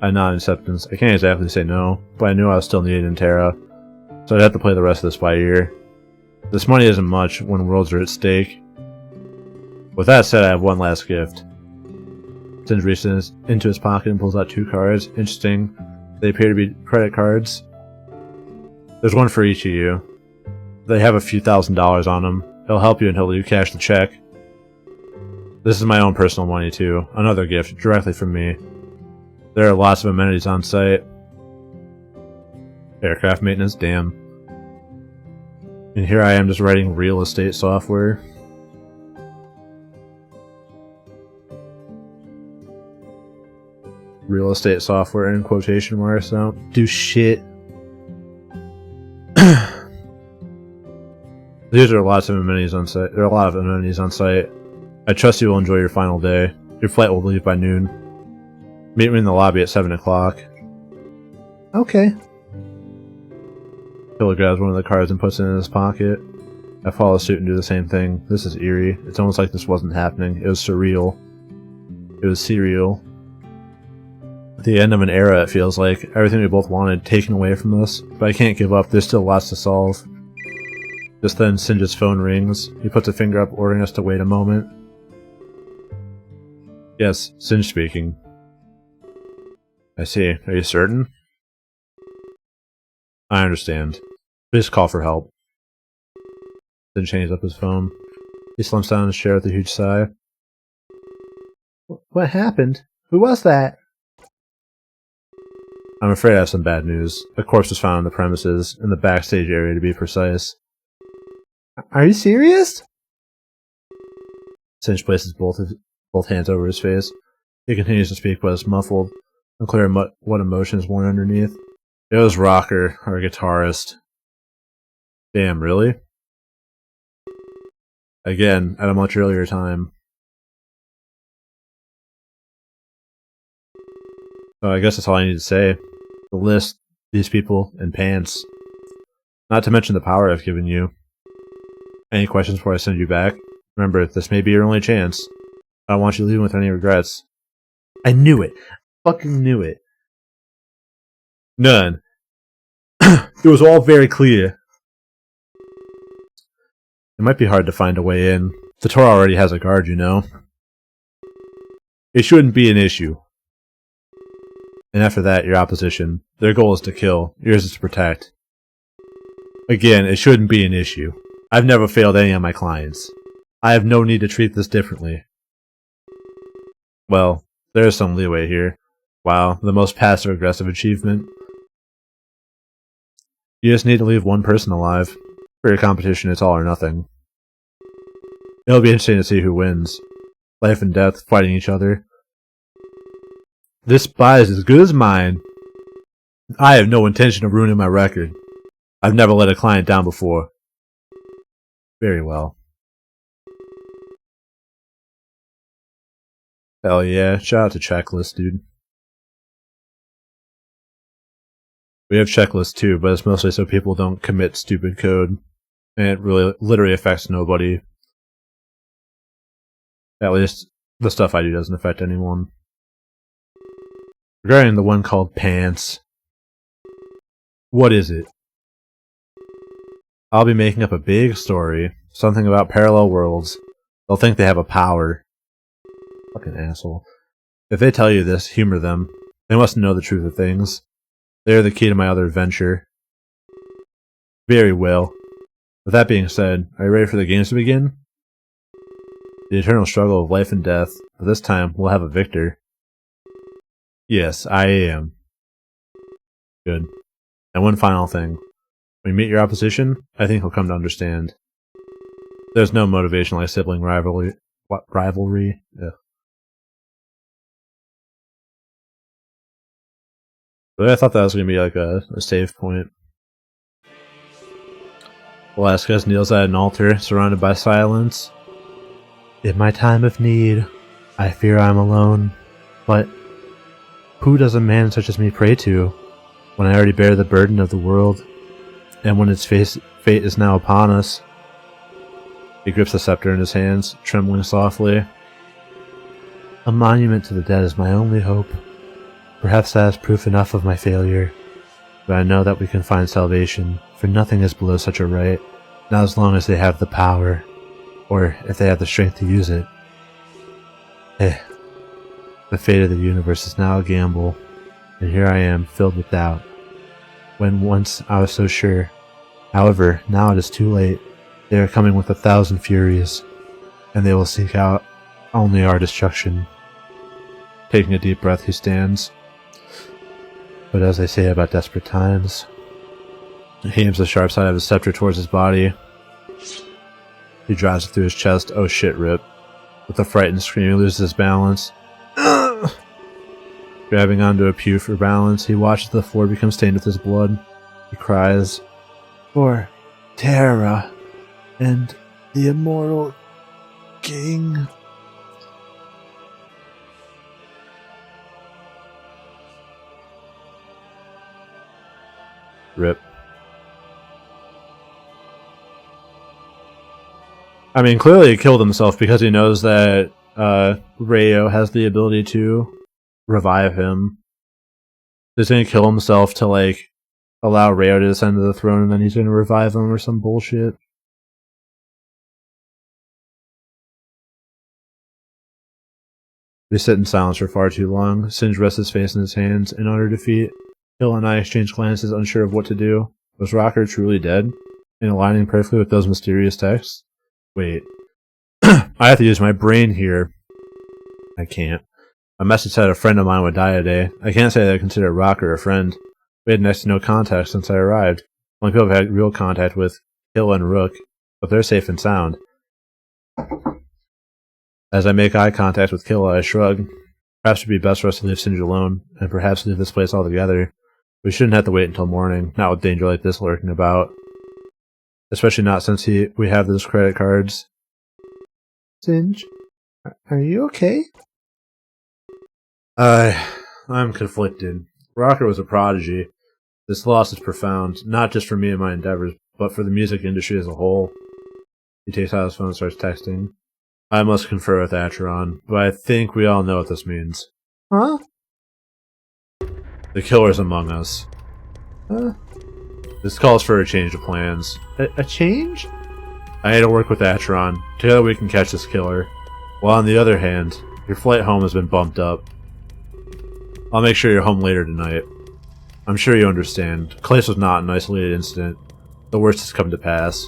Speaker 1: I nod in acceptance. I can't exactly say no, but I knew I was still needed in Terra, so I'd have to play the rest of this by ear. This money isn't much when worlds are at stake. With that said, I have one last gift. Singe reaches into his pocket and pulls out 2 cards. Interesting. They appear to be credit cards. There's one for each of you. They have a few $1,000s on them. He'll help you until you cash the check. This is my own personal money too. Another gift, directly from me. There are lots of amenities on site. Aircraft maintenance, damn. And here I am just writing real estate software. Real estate software in quotation marks. Don't do shit. These are lots of amenities on site. There are a lot of amenities on site. I trust you will enjoy your final day. Your flight will leave by noon. Meet me in the lobby at 7 o'clock. Okay. Phil grabs one of the cards and puts it in his pocket. I follow suit and do the same thing. This is eerie. It's almost like this wasn't happening. It was surreal. It was serial. At the end of an era, it feels like. Everything we both wanted taken away from us. But I can't give up. There's still lots to solve. Just then, Singe's phone rings. He puts a finger up, ordering us to wait a moment. Yes, Singe speaking. I see. Are you certain? I understand. Please call for help. Singe hangs up his phone. He slumps down in his chair with a huge sigh. What happened? Who was that? I'm afraid I have some bad news. A corpse was found on the premises, in the backstage area to be precise. Are you serious? Singe places both hands over his face. He continues to speak, but it's muffled, unclear what emotion is worn underneath. It was Rocker, our guitarist. Damn, really? Again, at a much earlier time. So I guess that's all I need to say. The list, these people, and pants. Not to mention the power I've given you. Any questions before I send you back? Remember, this may be your only chance. I don't want you leaving with any regrets. I knew it. Fucking knew it. None. It was all very clear. It might be hard to find a way in. Satora already has a guard, you know. It shouldn't be an issue. And after that, your opposition. Their goal is to kill. Yours is to protect. Again, it shouldn't be an issue. I've never failed any of my clients. I have no need to treat this differently. Well, there is some leeway here. Wow, the most passive-aggressive achievement. You just need to leave one person alive. For your competition, it's all or nothing. It'll be interesting to see who wins. Life and death fighting each other. This spy is as good as mine. I have no intention of ruining my record. I've never let a client down before. Very well. Hell yeah, shout out to Checklist, dude. We have Checklist too, but it's mostly so people don't commit stupid code. And it really, literally affects nobody. At least, the stuff I do doesn't affect anyone. Regarding the one called Pants. What is it? I'll be making up a big story. Something about parallel worlds. They'll think they have a power. Fucking asshole. If they tell you this, humor them. They must know the truth of things. They're the key to my other adventure. Very well. With that being said, are you ready for the games to begin? The eternal struggle of life and death, but this time we'll have a victor. Yes, I am. Good. And one final thing. When you meet your opposition, I think he'll come to understand. There's no motivation like sibling rivalry. What? Rivalry? Ugh. But I thought that was going to be like a save point. Velasquez kneels at an altar, surrounded by silence. In my time of need, I fear I'm alone. But who does a man such as me pray to, when I already bear the burden of the world, and when its fate is now upon us? He grips the scepter in his hands, trembling softly. A monument to the dead is my only hope. Perhaps that is proof enough of my failure, but I know that we can find salvation, for nothing is below such a right, not as long as they have the power, or if they have the strength to use it. The fate of the universe is now a gamble, and here I am, filled with doubt, when once I was so sure. However, now it is too late. They are coming with 1,000 furies, and they will seek out only our destruction. Taking a deep breath, he stands. But as they say about desperate times, he aims the sharp side of his scepter towards his body. He drives it through his chest. Oh shit, Rip. With a frightened scream, he loses his balance. Grabbing onto a pew for balance, he watches the floor become stained with his blood. He cries, "For Terra and the immortal king." Rip. I mean, clearly he killed himself because he knows that Rayo has the ability to revive him. He's gonna kill himself to, like, allow Rayo to descend to the throne, and then he's gonna revive him or some bullshit. We sit in silence for far too long. Singe rests his face in his hands in utter defeat. Hill and I exchange glances, unsure of what to do. Was Rocker truly dead? And aligning perfectly with those mysterious texts? Wait. I have to use my brain here. I can't. A message said a friend of mine would die today. I can't say that I consider Rocker a friend. We had next to no contact since I arrived. Only people I've had real contact with, Hill and Rook, but they're safe and sound. As I make eye contact with Killa, I shrug. Perhaps it would be best for us to leave Singe alone, and perhaps leave this place altogether. We shouldn't have to wait until morning, not with danger like this lurking about. Especially not since we have those credit cards. Singe, are you okay? I'm conflicted. Rocker was a prodigy. This loss is profound, not just for me and my endeavors, but for the music industry as a whole. He takes out his phone and starts texting. I must confer with Acheron, but I think we all know what this means. Huh? The killer's among us. This calls for a change of plans. A change? I need to work with Acheron. Together we can catch this killer. While on the other hand, your flight home has been bumped up. I'll make sure you're home later tonight. I'm sure you understand. Clace was not an isolated incident. The worst has come to pass.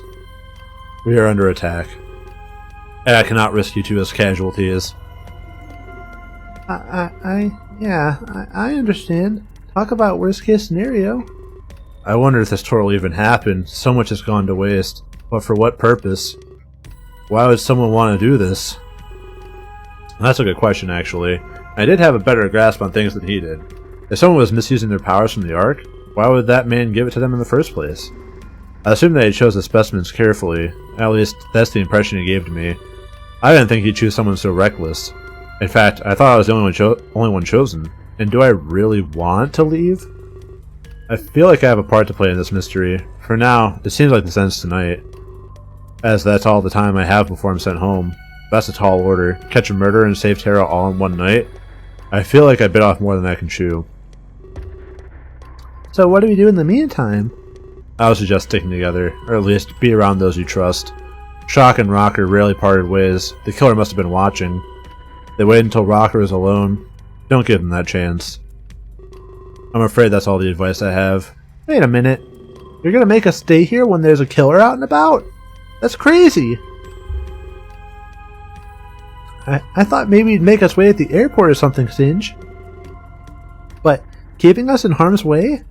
Speaker 1: We are under attack. And I cannot risk you two as casualties. I understand. Talk about worst case scenario. I wonder if this tour will even happen. So much has gone to waste. But for what purpose? Why would someone want to do this? That's a good question, actually. I did have a better grasp on things than he did. If someone was misusing their powers from the Ark, why would that man give it to them in the first place? I assumed that he chose the specimens carefully. At least, that's the impression he gave to me. I didn't think he'd choose someone so reckless. In fact, I thought I was the only one chosen. And do I really want to leave? I feel like I have a part to play in this mystery. For now, it seems like this ends tonight, as that's all the time I have before I'm sent home. That's a tall order. Catch a murderer and save Tara all in one night? I feel like I bit off more than I can chew. So what do we do in the meantime? I would suggest sticking together, or at least be around those you trust. Shock and Rocker rarely parted ways. The killer must have been watching. They waited until Rocker was alone. Don't give them that chance. I'm afraid that's all the advice I have. Wait a minute. You're gonna make us stay here when there's a killer out and about? That's crazy! I thought maybe you'd make us wait at the airport or something, Singe. But keeping us in harm's way?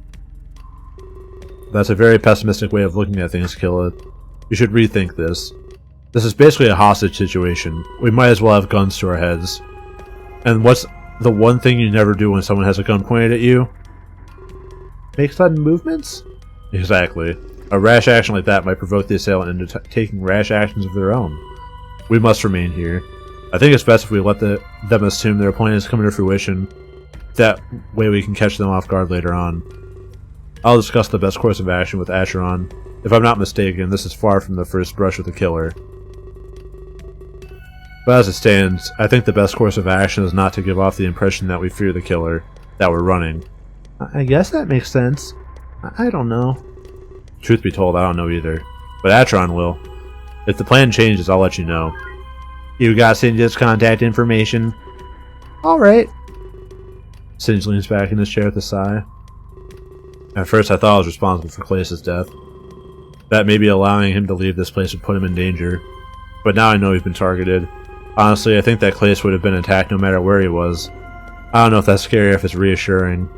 Speaker 1: That's a very pessimistic way of looking at things, Killa. You should rethink this. This is basically a hostage situation. We might as well have guns to our heads. And what's the one thing you never do when someone has a gun pointed at you? Make sudden movements? Exactly. A rash action like that might provoke the assailant into taking rash actions of their own. We must remain here. I think it's best if we let them assume their plan is coming to fruition. That way we can catch them off guard later on. I'll discuss the best course of action with Acheron. If I'm not mistaken, this is far from the first brush with the killer. But as it stands, I think the best course of action is not to give off the impression that we fear the killer, that we're running. I guess that makes sense. I don't know. Truth be told, I don't know either. But Acheron will. If the plan changes, I'll let you know. You got Singe's contact information? Alright. Singe leans back in his chair with a sigh. At first I thought I was responsible for Clace's death. That maybe allowing him to leave this place would put him in danger. But now I know he's been targeted. Honestly, I think that Clace would have been attacked no matter where he was. I don't know if that's scary or if it's reassuring.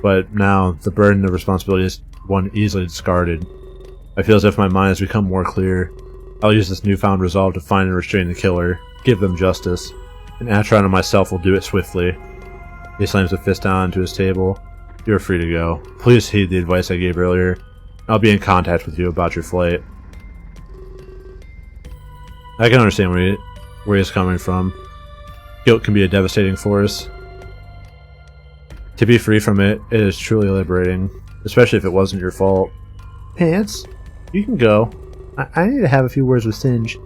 Speaker 1: But now, the burden of responsibility is one easily discarded. I feel as if my mind has become more clear. I'll use this newfound resolve to find and restrain the killer, give them justice, and Acheron and myself will do it swiftly. He slams a fist down onto his table. You're free to go. Please heed the advice I gave earlier. I'll be in contact with you about your flight. I can understand where he's coming from. Guilt can be a devastating force. To be free from it, it is truly liberating, especially if it wasn't your fault. Pants, you can go. I need to have a few words with Singe.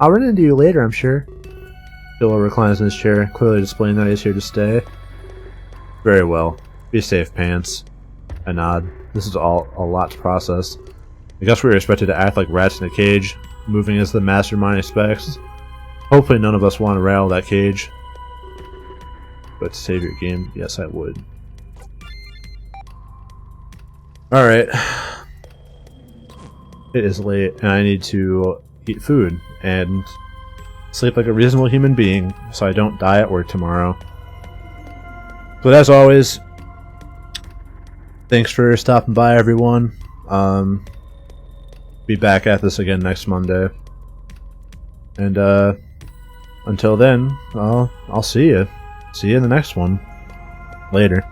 Speaker 1: I'll run into you later, I'm sure. Killa reclines in his chair, clearly displaying that he's here to stay. Very well. Be safe, Pants. I nod. This is all a lot to process. I guess we were expected to act like rats in a cage, moving as the mastermind expects. Hopefully none of us want to rattle that cage. But to save your game, yes I would. Alright. It is late, and I need to eat food, and sleep like a reasonable human being, so I don't die at work tomorrow. But as always, thanks for stopping by, everyone. Be back at this again next Monday. And, until then, I'll see you. See you in the next one. Later.